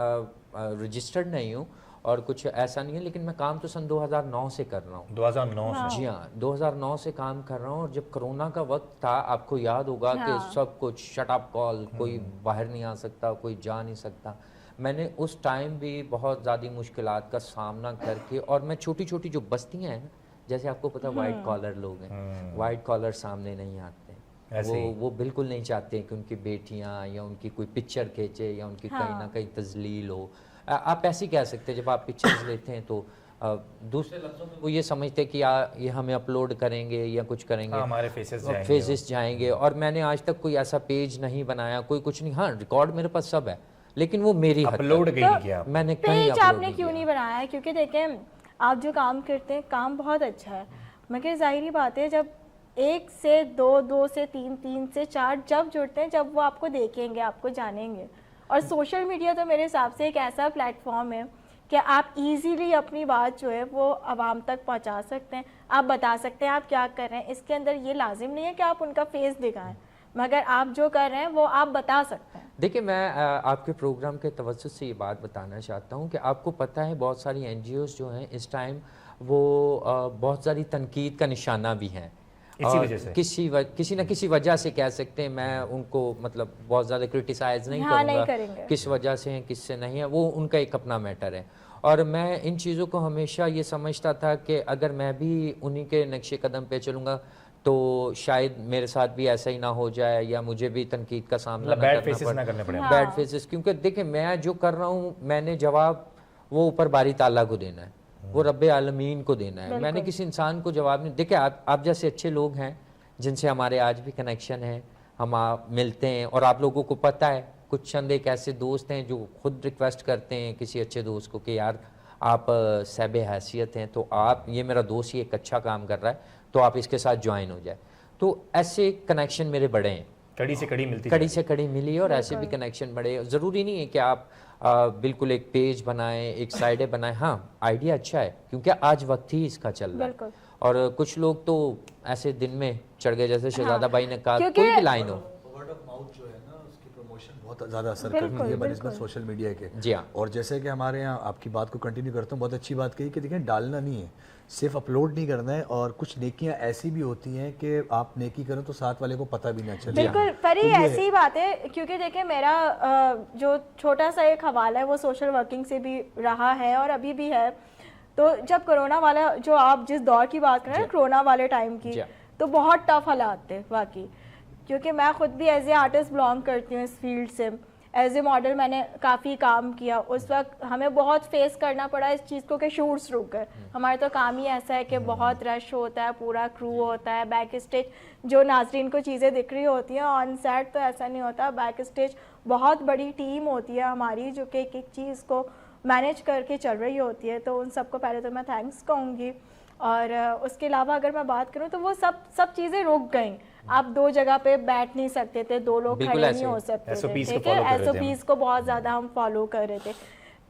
रजिस्टर्ड नहीं हूँ और कुछ ऐसा नहीं है, लेकिन मैं काम तो सन 2009 से कर रहा हूँ। 2009 से? जी हाँ, 2009 से काम कर रहा हूँ। और जब कोरोना का वक्त था, आपको याद होगा कि सब कुछ शट अप कॉल, कोई बाहर नहीं आ सकता, कोई जा नहीं सकता। मैंने उस टाइम भी बहुत ज़्यादा मुश्किलात का सामना करके, और मैं छोटी छोटी जो बस्तियाँ हैं, जैसे आपको पता वाइट कॉलर लोग हैं, वाइट कॉलर सामने नहीं आते, वो बिल्कुल नहीं चाहते कि उनकी बेटियाँ या उनकी कोई पिक्चर खींचे या उनकी कहीं ना कहीं तजलील हो। आप ऐसे ही कह सकते हैं, जब आप पिक्चर्स लेते हैं तो दूसरे लफ्ज़ों में वो ये समझते हैं कि ये हमें अपलोड करेंगे या कुछ करेंगे, हमारे फेसेस जाएंगे। और मैंने आज तक कोई ऐसा पेज नहीं बनाया, कोई कुछ नहीं। हाँ, रिकॉर्ड मेरे पास सब है, लेकिन वो मेरी अपलोड नहीं किया मैंने। पेज आपने क्यों नहीं बनाया? क्योंकि देखें, आप जो काम करते हैं काम बहुत अच्छा है, मगर ज़ाहिरी बात है जब 1 से 2, 2 से 3, 3 से 4 जब जुड़ते हैं, जब वो आपको देखेंगे, आपको जानेंगे। और सोशल मीडिया तो मेरे हिसाब से एक ऐसा प्लेटफॉर्म है कि आप इजीली अपनी बात जो है वो आवाम तक पहुंचा सकते हैं, आप बता सकते हैं आप क्या कर रहे हैं। इसके अंदर ये लाजिम नहीं है कि आप उनका फेस दिखाएं, मगर आप जो कर रहे हैं वो आप बता सकते हैं। देखिए, मैं आपके प्रोग्राम के तवज्जुह से ये बात बताना चाहता हूँ कि आपको पता है बहुत सारी NGOs जो हैं इस टाइम वो बहुत सारी तनकीद का निशाना भी हैं। इसी वजह से किसी न किसी वजह से कह सकते हैं, मैं उनको मतलब बहुत ज़्यादा क्रिटिसाइज़ नहीं करूँगा किस वजह से हैं किससे नहीं है, वो उनका एक अपना मैटर है। और मैं इन चीज़ों को हमेशा ये समझता था कि अगर मैं भी उन्हीं के नक्शे कदम पे चलूँगा तो शायद मेरे साथ भी ऐसा ही ना हो जाए, या मुझे भी तनकीद का सामना बैड फेसेस ना करने पड़े। बैड फेसेस, क्योंकि देखिए मैं जो कर रहा हूँ मैंने जवाब वो ऊपर बारी ताला को देना है, वो रब्बे आलमीन को देना है। मैंने किसी इंसान को जवाब नहीं। देखिए आप जैसे अच्छे लोग हैं जिनसे हमारे आज भी कनेक्शन है, हम आप मिलते हैं, और आप लोगों को पता है कुछ चंद एक ऐसे दोस्त हैं जो खुद रिक्वेस्ट करते हैं किसी अच्छे दोस्त को कि यार आप सहबे हैसियत हैं, तो आप, ये मेरा दोस्त ही एक अच्छा काम कर रहा है तो आप इसके साथ ज्वाइन हो जाए। तो ऐसे कनेक्शन मेरे बड़े हैं, कड़ी से कड़ी मिलती, कड़ी से कड़ी मिली, और ऐसे भी कनेक्शन बड़े। ज़रूरी नहीं है कि आप बिल्कुल एक पेज बनाएं, एक साइडें बनाएं। हाँ, आइडिया अच्छा है क्योंकि आज वक्त ही इसका चल रहा है, और कुछ लोग तो ऐसे दिन में चढ़ गए, जैसे शहजादा भाई ने कहा, कोई भी लाइन हो, वर्ड ऑफ माउथ जो है ना उसकी प्रमोशन बहुत ज़्यादा असर करती है बनिस्बत सोशल मीडिया के। जी हाँ। और जैसे कि हमारे यहाँ, आपकी बात को कंटिन्यू करता हूँ, बहुत अच्छी बात कही कि देखिए डालना नहीं है, सिर्फ अपलोड नहीं करना है। और कुछ नेकियां ऐसी भी होती हैं कि आप नेकी करो तो साथ वाले को पता भी ना चले। बिल्कुल परी, ऐसी ही बात है। क्योंकि देखिए मेरा जो छोटा सा एक हवाला है वो सोशल वर्किंग से भी रहा है और अभी भी है। तो जब कोरोना वाला, जो आप जिस दौर की बात कर रहे हैं कोरोना वाले टाइम की, तो बहुत टफ हालात थे वाकई। क्योंकि मैं खुद भी एज ए आर्टिस्ट बिलोंग करती हूँ इस फील्ड से, एज ए मॉडल मैंने काफ़ी काम किया। उस वक्त हमें बहुत फेस करना पड़ा इस चीज़ को कि शूट्स रुक गए। हमारा तो काम ही ऐसा है कि बहुत रश होता है, पूरा क्रू होता है, बैक स्टेज जो नाजरीन को चीज़ें दिख रही होती हैं, ऑन सेट तो ऐसा नहीं होता। बैक स्टेज बहुत बड़ी टीम होती है हमारी जो कि एक चीज़ को मैनेज करके चल रही होती है। तो उन सबको पहले तो मैं थैंक्स कहूँगी। और उसके अलावा अगर मैं बात करूँ तो वो सब चीज़ें रुक गई। आप दो जगह पे बैठ नहीं सकते थे, दो लोग खड़े नहीं हो सकते थे, ठीक है। SOPs को बहुत ज़्यादा हम फॉलो कर रहे थे।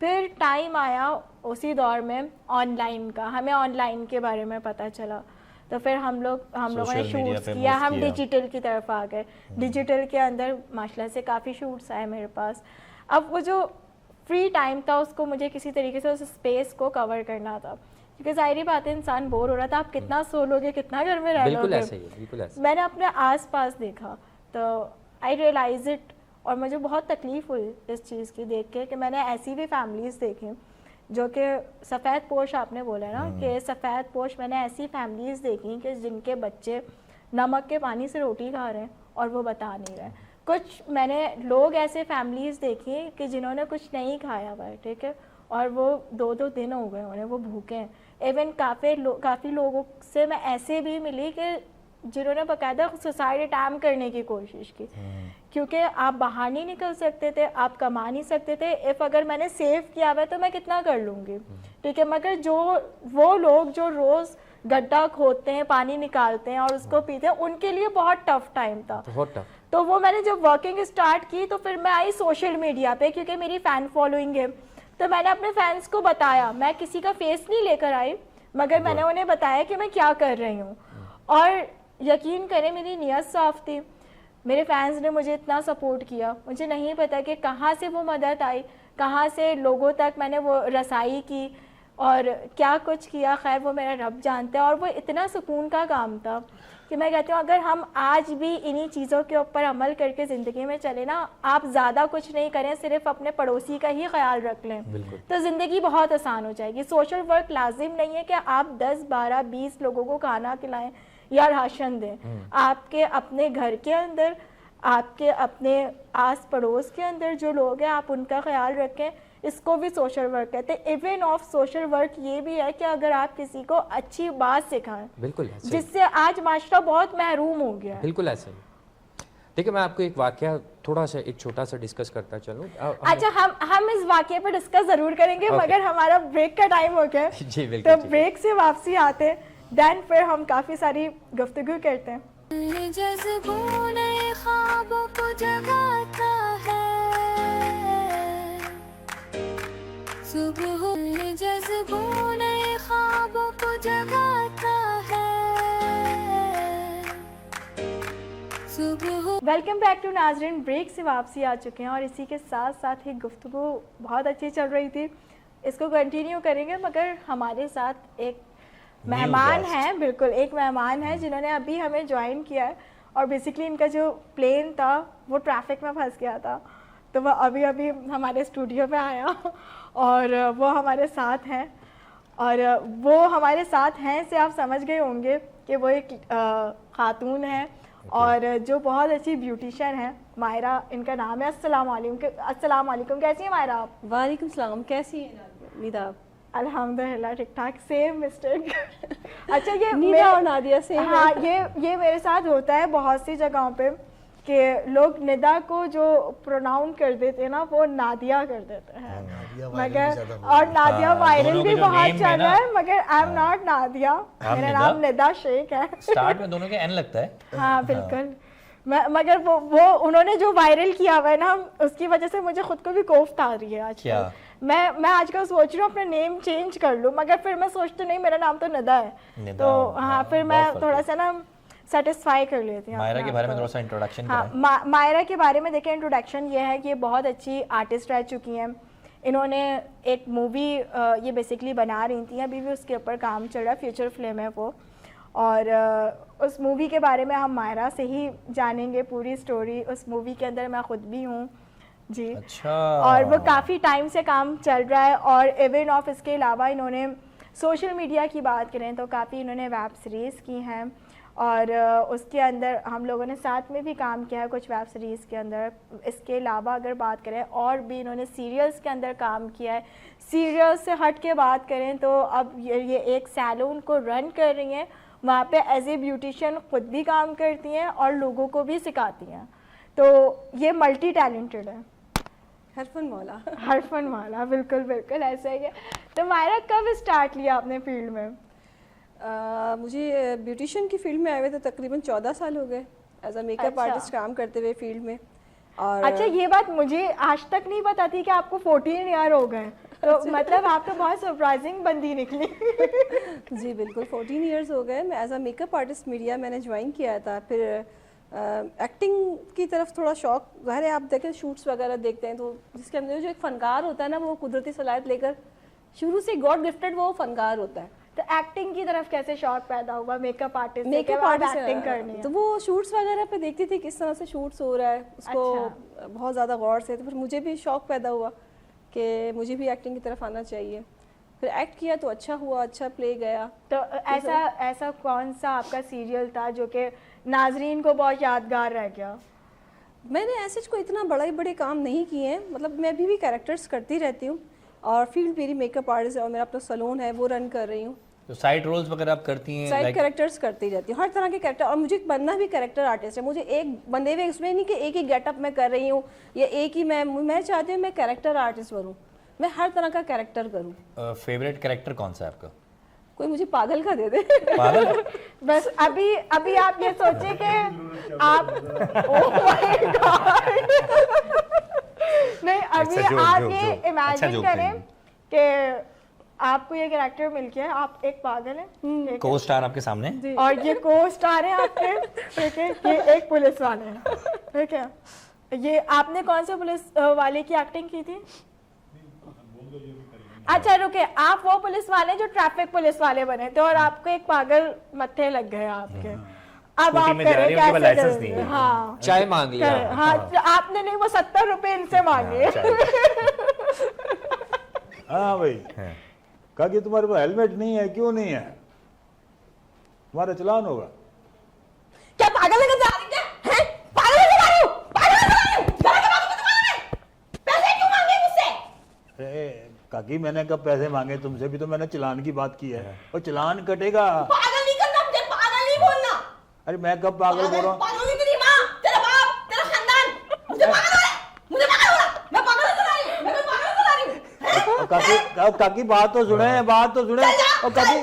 फिर टाइम आया उसी दौर में ऑनलाइन का, हमें ऑनलाइन के बारे में पता चला। तो फिर हम लोगों ने शूट्स किया, हम डिजिटल की तरफ आ गए। डिजिटल के अंदर माशाल्लाह से काफ़ी शूट्स आए मेरे पास। अब वो जो फ्री टाइम था उसको मुझे किसी तरीके से उस स्पेस को कवर करना था, क्योंकि जाहिर बात है इंसान बोर हो रहा था। आप कितना सो लोगे, कितना घर में रह लोगे। बिल्कुल ऐसे ही, बिल्कुल ऐसे। मैंने अपने आसपास देखा तो आई रियलाइज इट, और मुझे बहुत तकलीफ़ हुई इस चीज़ की देख के कि मैंने ऐसी भी फैमिलीज़ देखी जो कि सफ़ेद पोश, आपने बोला ना कि सफ़ेद पोश, मैंने ऐसी फैमिलीज़ देखी कि जिनके बच्चे नमक के पानी से रोटी खा रहे हैं और वो बता नहीं रहे। कुछ मैंने लोग ऐसे फैमिलीज़ देखी कि जिन्होंने कुछ नहीं खाया हुआ है, ठीक है, और वो 2-2 दिन हो गए उन्हें, वो भूखे हैं। इवन काफ़ी लोगों से मैं ऐसे भी मिली कि जिन्होंने बाकायदा सुसाइड अटैम्प्ट करने की कोशिश की, क्योंकि आप बाहर नहीं निकल सकते थे, आप कमा नहीं सकते थे। इफ़ अगर मैंने सेव किया हुआ है तो मैं कितना कर लूँगी, ठीक है। मगर जो वो लोग जो रोज़ गड्ढा खोदते हैं, पानी निकालते हैं और उसको पीते हैं, उनके लिए बहुत टफ टाइम था, बहुत टफ। तो वो मैंने जब वर्किंग स्टार्ट की तो फिर मैं आई सोशल मीडिया पे, क्योंकि मेरी फ़ैन फॉलोइंग है। तो मैंने अपने फैंस को बताया, मैं किसी का फेस नहीं लेकर आई, मगर मैंने उन्हें बताया कि मैं क्या कर रही हूँ। और यकीन करें मेरी नीयत साफ थी, मेरे फैंस ने मुझे इतना सपोर्ट किया। मुझे नहीं पता कि कहाँ से वो मदद आई, कहाँ से लोगों तक मैंने वो रसाई की और क्या कुछ किया, खैर वो मेरा रब जानता है। और वो इतना सुकून का काम था कि मैं कहती हूँ अगर हम आज भी इन्हीं चीज़ों के ऊपर अमल करके ज़िंदगी में चले ना, आप ज़्यादा कुछ नहीं करें, सिर्फ अपने पड़ोसी का ही ख्याल रख लें, तो ज़िंदगी बहुत आसान हो जाएगी। सोशल वर्क लाजिम नहीं है कि आप 10, 12, 20 लोगों को खाना खिलाएं या राशन दें। आपके अपने घर के अंदर, आपके अपने आस पड़ोस के अंदर जो लोग हैं, आप उनका ख्याल रखें, इसको भी सोशल वर्क कहते हैं। इवन ऑफ सोशल वर्क ये भी है कि अगर आप किसी को अच्छी बात सिखाएं, बिल्कुल, जिससे आज माशरा बहुत महरूम हो गया है। बिल्कुल ऐसे ही। देखिए मैं आपको एक वाकया थोड़ा सा, एक छोटा सा डिस्कस करता चलूं। अच्छा, हम इस वाकये पर डिस्कस जरूर करेंगे, मगर हमारा ब्रेक का टाइम हो गया जी बिल्कुल। तो ब्रेक से वापसी आते देन फिर हम काफ़ी सारी गुफ्तगू करते हैं। ये जज्बों नए ख्वाबों को जगाता है, सुबह ये जज्बों नए ख्वाबों को जगाता है, सुबह। वेलकम बैक टू नाजरीन। ब्रेक से वापसी आ चुके हैं और इसी के साथ साथ ही गुफ्तगू बहुत अच्छी चल रही थी, इसको कंटिन्यू करेंगे, मगर हमारे साथ एक मेहमान हैं, बिल्कुल एक मेहमान है जिन्होंने अभी हमें ज्वाइन किया है और बेसिकली इनका जो प्लेन था वो ट्रैफिक में फंस गया था, तो वह अभी अभी हमारे स्टूडियो पे आया और वो हमारे साथ हैं। और वो हमारे साथ हैं से आप समझ गए होंगे कि वो एक खातून है और जो बहुत अच्छी ब्यूटिशियन है। मायरा इनका नाम है। अस्सलाम वालेकुम, कैसी हैं मायरा आप? वालेकुम सलाम, कैसी हैं नीदा आप? अल्हम्दुलिल्लाह ठीक ठाक, सेम मिस्टेक। अच्छा ये नीदा और नादिया सेम है। हाँ, ये मेरे साथ होता है बहुत सी जगहों पे कि लोग निदा को जो प्रोनाउन कर देते हैं ना वो नादिया कर देते हैं, मगर और नादिया वायरल भी बहुत चल रहा है, मगर आई एम नॉट नादिया, मेरा नाम निदा शेख है। स्टार्ट में दोनों के एन लगता है। हाँ बिल्कुल, मगर वो उन्होंने जो वायरल किया हुआ है ना, उसकी वजह से मुझे खुद को भी कोफ्त आ रही है आजकल। मैं आजकल सोच रही हूँ अपना नेम चेंज कर लूँ, मगर फिर मैं सोचती नहीं मेरा नाम तो निदा है, तो हाँ फिर मैं थोड़ा सा ना सेटिस्फाई कर लेती हूँ। मायरा के बारे में थोड़ा सा इंट्रोडक्शन हाँ, मायरा के बारे में देखिए, इंट्रोडक्शन ये है कि ये बहुत अच्छी आर्टिस्ट रह चुकी हैं। इन्होंने एक मूवी ये बेसिकली बना रही थी, अभी भी उसके ऊपर काम चल रहा है, फ्यूचर फिल्म है वो, और उस मूवी के बारे में हम मायरा से ही जानेंगे पूरी स्टोरी। उस मूवी के अंदर मैं खुद भी हूँ जी। अच्छा। और वो काफ़ी टाइम से काम चल रहा है, और इवन ऑफ इसके अलावा इन्होंने सोशल मीडिया की बात करें तो काफ़ी इन्होंने वेब सीरीज़ की हैं, और उसके अंदर हम लोगों ने साथ में भी काम किया है कुछ वेब सीरीज़ के अंदर। इसके अलावा अगर बात करें और भी इन्होंने सीरियल्स के अंदर काम किया है। सीरियल्स से हट के बात करें तो अब ये एक सैलून को रन कर रही हैं, वहाँ पे एज ए ब्यूटिशियन खुद भी काम करती हैं और लोगों को भी सिखाती हैं, तो ये मल्टी टैलेंटेड है। हरफन वाला बिल्कुल बिल्कुल ऐसा ही है। तो मायरा कब स्टार्ट लिया आपने फील्ड में? मुझे ब्यूटिशियन की फील्ड में आए हुए तो तकरीबन 14 साल हो गए एज अ मेकअप आर्टिस्ट काम करते हुए फील्ड में। और अच्छा, ये बात मुझे आज तक नहीं पता थी कि आपको 14 ईयर हो गए, तो मतलब आप तो बहुत सरप्राइजिंग बंदी निकली। जी बिल्कुल, 14 ईयर्स हो गए। मैं as a makeup artist media मैंने ज्वाइन किया था, फिर एक्टिंग की तरफ थोड़ा शौक, ज़ाहिर है आप देखें शूट्स वगैरह देखते हैं तो जिसके अंदर जो एक फनकार होता है ना, वो कुदरती सलाहियत लेकर शुरू से गॉड गिफ्टेड वो फनकार होता है। तो एक्टिंग की तरफ कैसे शौक पैदा हुआ? मेकअप आर्टिस्ट एक्टिंग करनी है तो वो शूट्स वगैरह पे देखती थी किस तरह से शूट्स हो रहा है उसको। अच्छा। बहुत ज़्यादा गौर से, तो फिर मुझे भी शौक पैदा हुआ कि मुझे भी एक्टिंग की तरफ आना चाहिए। फिर एक्ट किया तो अच्छा हुआ, अच्छा प्ले गया। तो ऐसा कौन सा आपका सीरियल था जो कि नाजरीन को बहुत यादगार रह गया? मैंने ऐसे कोई इतना बड़े काम नहीं किए हैं, मतलब मैं अभी भी कैरेक्टर्स करती रहती हूँ, और फील्ड मेरी मेकअप आर्टिस्ट है और मेरा अपना सैलून है वो रन कर रही हूँ। तो साइड रोल्स वगैरह आप करती हैं? साइड कैरेक्टर्स करती रहती हूँ, हर तरह के कैरेक्टर, और मुझे बनना भी कैरेक्टर आर्टिस्ट है। मुझे एक बंदे हुए उसमें नहीं कि एक ही गेटअप मैं कर रही हूँ या एक ही मैं चाहती हूँ मैं कैरेक्टर आर्टिस्ट बनूँ, मैं हर तरह का कैरेक्टर करूँ। फेवरेट कैरेक्टर कौन सा है आपका? कोई मुझे पागल का दे दे। पागल? बस अभी आप ये सोचे कि आप ओह माय गॉड, नहीं अभी आप ये इमेजिन करें कि आपको ये कैरेक्टर मिल गया, आप एक पागल हैं, को स्टार आपके सामने और ये को स्टार है आपके, ठीक है, ये एक पुलिस वाले हैं, ठीक है। ये आपने कौन से पुलिस वाले की एक्टिंग की थी? अच्छा रुके, आप वो पुलिस वाले जो ट्रैफिक पुलिस वाले बने थे और आपको एक पागल मत्थे लग गए आपके। अब आप करें कैसे? हाँ, चाय मांग लिया। हाँ, आपने नहीं, वो 70 रुपए इनसे मांगे। हाँ भाई, कहा कि तुम्हारे पास हेलमेट नहीं है, क्यों नहीं है? तुम्हारा चलान होगा। क्या पागल है? क्या हैं? पागल है तुम्हारे? पागल है तुम्हारे? पैसे क्यों मांगे मुझसे? काकी मैंने कब पैसे मांगे तुमसे? भी तो मैंने चलान की बात की है, और चलान कटेगा। पागल नहीं करना मुझे, पागल नहीं बोलना। अरे मैं कब पागल बोल रहा हूँ? पागल नहीं, तेरी माँ, तेरा बाप, तेरा खानदान मुझे पागल हो रहा है, मुझे पागल हो रहा है, मैं पागल नहीं चला रही, मैं कोई पागल नहीं चला रही। काकी बात तो सुने, बात तो सुने।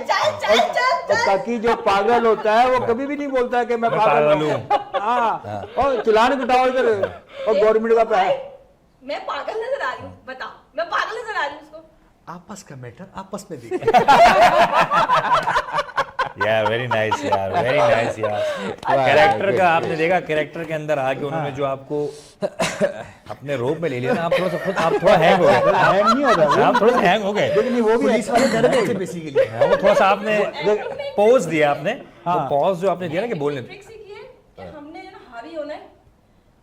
चल और ताकि जो पागल होता है वो कभी भी नहीं बोलता है कि मैं पागल हूँ। हाँ, और चिल्लाने बिठाओ इधर, और गवर्नमेंट का पैसा। मैं पागल नजर आ रही हूँ, बताओ मैं पागल नजर आ रही हूँ उसको? आपस का मैटर आपस में देखिए। यार वेरी नाइस यार, वेरी नाइस यार। कैरेक्टर का आपने देखा, कैरेक्टर के अंदर आके उन्होंने जो आपको अपने रोप में ले लिया ना, आप थोड़ा सा खुद आप थोड़ा हैंग हो गए। हैंग नहीं हो रहा, आप थोड़ा सा हैंग हो गए, लेकिन वो भी पुलिस वाले डर गए थे बेसिकली। वो थोड़ा सा आपने पॉज दिया, आपने वो पॉज जो आपने दिया ना कि बोलने। ट्रिक सीखी है कि हमने जो ना हावी होना है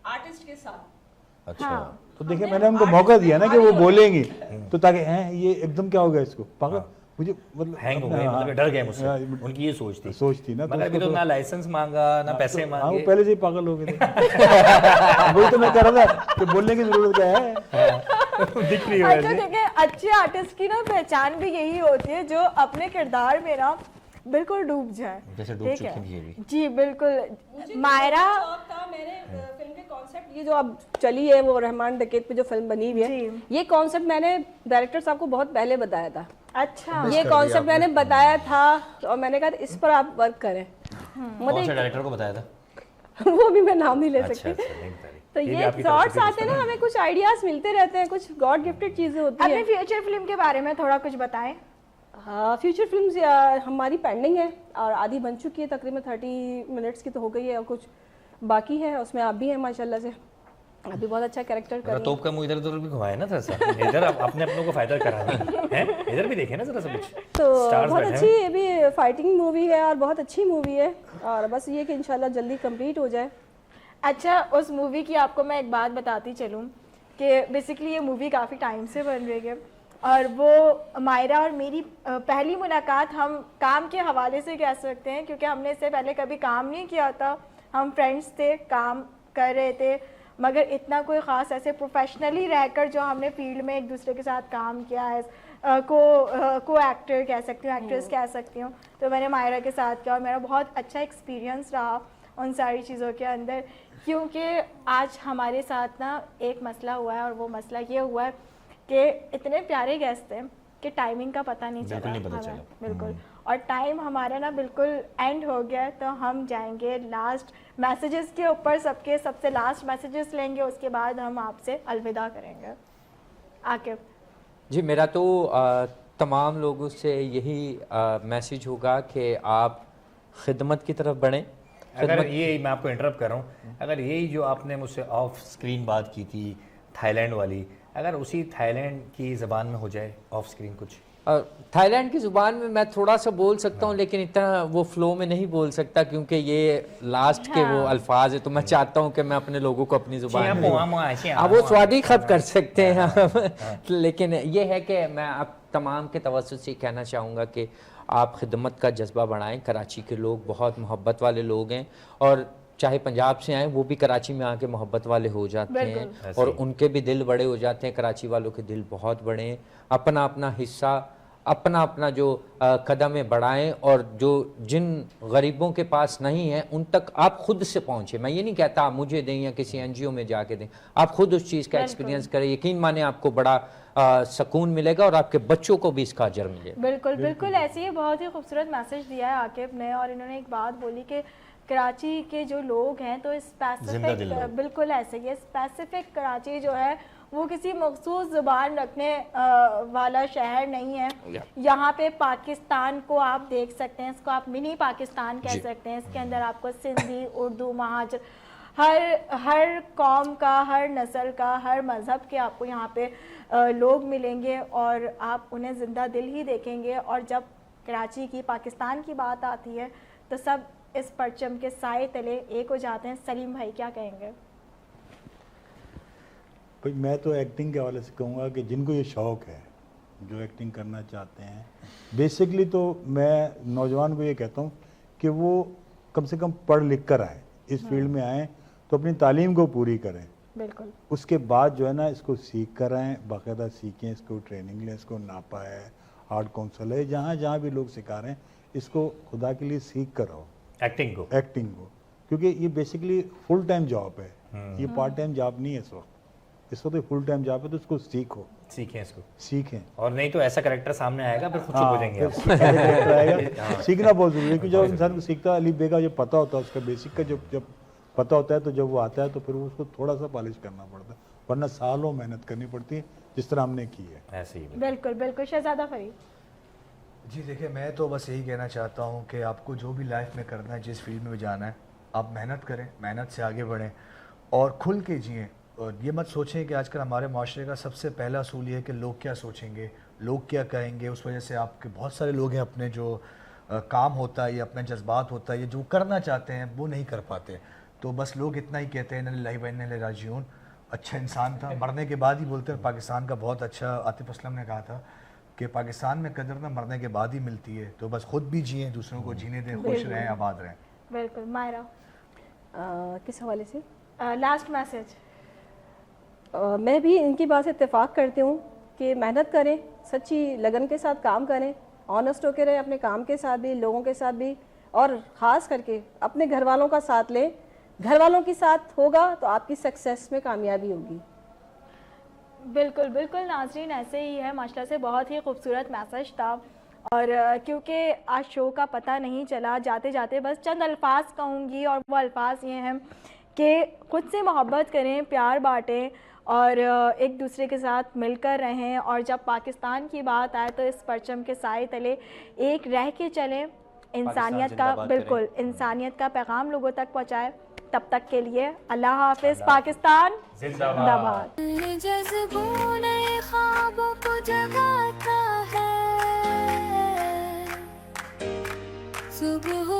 आर्टिस्ट के साथ। अच्छा, तो देखिए मैंने उनको मौका दिया ना कि वो बोलेंगी, तो ताकि हैं ये एकदम क्या हो गया इसको पागल, मुझे मतलब हैंग हो गए, मतलब डर गए मुझसे। उनकी ये सोच थी, सोच थी ना, मगर अभी तो ना लाइसेंस मांगा ना पैसे हाँ वो मांगे। पहले से ही पागल हो गए थे। वही तो मैं कह रहा था कि बोलने की जरूरत क्या है। दिख रही अच्छा देखिए, अच्छे आर्टिस्ट की ना पहचान भी यही होती है जो अपने किरदार में ना बिल्कुल डूब जाए। जैसे डूब ठीक चुकी है? थी ये भी। जी बिल्कुल। मायरा था मैंने फिल्म के कॉन्सेप्ट ये जो अब चली है वो रहमान डकैत पे जो फिल्म बनी हुई है, जी। ये कॉन्सेप्ट मैंने डायरेक्टर साहब को बहुत पहले बताया था। अच्छा, ये कॉन्सेप्ट मैंने बताया था और मैंने कहा इस पर आप वर्क करें। कौन सा डायरेक्टर को बताया था? वो भी मैं नाम नहीं ले अच्छा सकती। अच्छा, नहीं बता रही। तो भी ये आपकी तरफ थॉट्स से आते हैं ना, हमें कुछ आइडियाज मिलते रहते हैं, कुछ गॉड गिफ्टेड चीजें होती अपनी हैं। फ्यूचर फिल्म के बारे में थोड़ा कुछ बताएं। हाँ, फ्यूचर फिल्म्स हमारी पेंडिंग है और आधी बन चुकी है, तकरीबन 30 मिनट्स की तो हो गई है और कुछ बाकी है, उसमें आप भी हैं माशाल्लाह से, अभी बहुत अच्छा कैरेक्टर कर रही हैं। तोप का मुंह इधर उधर भी घुमाए ना थोड़ा सा, इधर आप अपने अपनों को फायदा कराना है, इधर भी देखे ना जरा सा कुछ। तो Stars बहुत बैठे अच्छी ये भी फाइटिंग मूवी है और बहुत अच्छी मूवी है और बस ये कि इंशाल्लाह जल्दी कंप्लीट हो जाए। अच्छा, उस मूवी की आपको मैं एक बात बताती चलूँ कि बेसिकली ये मूवी काफ़ी टाइम से बन रही है और वो मायरा और मेरी पहली मुलाकात हम काम के हवाले से कह सकते हैं, क्योंकि हमने इससे पहले कभी काम नहीं किया था। हम फ्रेंड्स थे, काम कर रहे थे, मगर इतना कोई ख़ास ऐसे प्रोफेशनली रहकर जो हमने फील्ड में एक दूसरे के साथ काम किया है, को एक्टर कह सकती हूँ, एक्ट्रेस कह सकती हूँ, तो मैंने मायरा के साथ किया और मेरा बहुत अच्छा एक्सपीरियंस रहा उन सारी चीज़ों के अंदर। क्योंकि आज हमारे साथ ना एक मसला हुआ है और वो मसला ये हुआ है कि इतने प्यारे गेस्ट थे कि टाइमिंग का पता नहीं चला हमें, बिल्कुल। और टाइम हमारा ना बिल्कुल एंड हो गया, तो हम जाएंगे लास्ट मैसेजेस के ऊपर, सबके सबसे लास्ट मैसेजेस लेंगे, उसके बाद हम आपसे अलविदा करेंगे। आकिब जी, मेरा तो तमाम लोगों से यही मैसेज होगा कि आप खिदमत की तरफ बढ़ें। अगर ये मैं आपको इंटरप्ट कर रहा हूँ, अगर यही जो आपने मुझसे ऑफ स्क्रीन बात की थी थाईलैंड वाली, अगर उसी थाईलैंड की ज़बान में हो जाए ऑफ स्क्रीन कुछ, थाईलैंड की ज़ुबान में मैं थोड़ा सा बोल सकता हूँ, लेकिन इतना वो फ्लो में नहीं बोल सकता क्योंकि ये लास्ट के वो अल्फाज है, तो मैं चाहता हूँ कि मैं अपने लोगों को अपनी ज़ुबान में आप वो स्वादी खत कर सकते हैं। लेकिन ये है कि मैं आप तमाम के तवज्जुह से कहना चाहूँगा कि आप खिदमत का जज्बा बढ़ाएं। कराची के लोग बहुत मोहब्बत वाले लोग हैं और चाहे पंजाब से आए वो भी कराची में आके मोहब्बत वाले हो जाते हैं और उनके भी दिल बड़े हो जाते हैं। कराची वालों के दिल बहुत बड़े हैं। अपना अपना हिस्सा, अपना अपना जो कदम बढ़ाएं और जो जिन गरीबों के पास नहीं है उन तक आप खुद से पहुँचे। मैं ये नहीं कहता आप मुझे दें या किसी NGO में जाके दें, आप खुद उस चीज़ का एक्सपीरियंस करें। यकीन माने आपको बड़ा सुकून मिलेगा और आपके बच्चों को भी इसका अजर मिलेगा। बिल्कुल बिल्कुल ऐसे ही बहुत ही खूबसूरत मैसेज दिया है आकिब ने। और इन्होंने एक बात बोली कि कराची के जो लोग हैं तो स्पेसिफिक, बिल्कुल ऐसे ही स्पेसिफिक कराची जो है वो किसी मखसूस ज़ुबान रखने वाला शहर नहीं है। यहाँ पे पाकिस्तान को आप देख सकते हैं, इसको आप मिनी पाकिस्तान कह सकते हैं। इसके अंदर आपको सिंधी, उर्दू, महाजर, हर कौम का, हर नस्ल का, हर मज़हब के आपको यहाँ पे लोग मिलेंगे और आप उन्हें ज़िंदा दिल ही देखेंगे। और जब कराची की, पाकिस्तान की बात आती है तो सब इस परचम के साए तले एक हो जाते हैं। सलीम भाई क्या कहेंगे? भाई मैं तो एक्टिंग के हवाले से कहूँगा कि जिनको ये शौक़ है, जो एक्टिंग करना चाहते हैं, बेसिकली तो मैं नौजवान को ये कहता हूँ कि वो कम से कम पढ़ लिख कर आए, इस फील्ड में आएँ तो अपनी तालीम को पूरी करें। बिल्कुल। उसके बाद जो है ना इसको सीख कर आएँ, बाकायदा सीखें, इसको ट्रेनिंग लें, इसको नापा है, आर्ट काउंसिल है, जहाँ जहाँ भी लोग सिखा रहे हैं इसको खुदा के लिए सीख कर आओ एक्टिंग को, क्योंकि ये बेसिकली फुल टाइम जॉब है, ये पार्ट टाइम जॉब नहीं है इस वक्त। इस वक्त फुल टाइम जॉब है, तो उसको सीखो, सीखें इसको, सीखें। और नहीं तो ऐसा करेक्टर सामने आएगा फिर खुद चुप हो जाएंगे आप। फिर ऐसे character आएगा। सीखना बहुत जरूरी है, क्योंकि जब इंसान को सीखता है, अली बेगा जब पता होता है, उसका बेसिक का जब पता होता है, तो जब वो आता है तो फिर वो उसको थोड़ा सा पॉलिश करना पड़ता है, वरना सालों मेहनत करनी पड़ती है, जिस तरह हमने की है। ऐसे ही बिल्कुल बिल्कुल। शहजादा फरीद। जी देखिए, मैं तो बस यही कहना चाहता हूँ कि आपको जो भी लाइफ में करना है, जिस फील्ड में भी जाना है, आप मेहनत करें, मेहनत से आगे बढ़ें और खुल के जिएँ। और ये मत सोचें कि आजकल हमारे माशरे का सबसे पहला असूल ये है कि लोग क्या सोचेंगे, लोग क्या कहेंगे। उस वजह से आपके बहुत सारे लोग हैं, अपने जो काम होता है या अपने जज्बात होता है या जो करना चाहते हैं वो नहीं कर पाते। तो बस लोग इतना ही कहते हैं, इन्ना लिल्लाहि व इन्ना इलैहि राजिऊन। अच्छा इंसान था, मरने के बाद ही बोलते हैं। पाकिस्तान का बहुत अच्छा आतिफ असलम ने कहा था कि पाकिस्तान में कदर ना मरने के बाद ही मिलती है। तो बस खुद भी जिएं, दूसरों को जीने दें, खुश रहें, आबाद रहें। बिल्कुल। मायरा, किस हवाले से? Last message. मैं भी इनकी बात से इत्तेफाक करती हूँ कि मेहनत करें, सच्ची लगन के साथ काम करें, ऑनेस्ट होकर रहें अपने काम के साथ भी, लोगों के साथ भी, और ख़ास करके अपने घर वालों का साथ लें। घर वालों के साथ होगा तो आपकी सक्सेस में कामयाबी होगी। बिल्कुल बिल्कुल नाज़रीन, ऐसे ही है। माशाल्लाह से बहुत ही खूबसूरत मैसेज था। और क्योंकि आज शो का पता नहीं चला, जाते जाते बस चंद अल्फाज कहूँगी, और वो अल्फाज ये हैं कि खुद से मोहब्बत करें, प्यार बांटें और एक दूसरे के साथ मिलकर रहें। और जब पाकिस्तान की बात आए तो इस परचम के साए तले एक रह के चलें, इंसानियत का, बिल्कुल इंसानियत का पैगाम लोगों तक पहुँचाए। तब तक के लिए अल्लाह हाफिज़। पाकिस्तान जिंदाबाद। जज्बों ने ख्वाबों को जगाता है, सुबह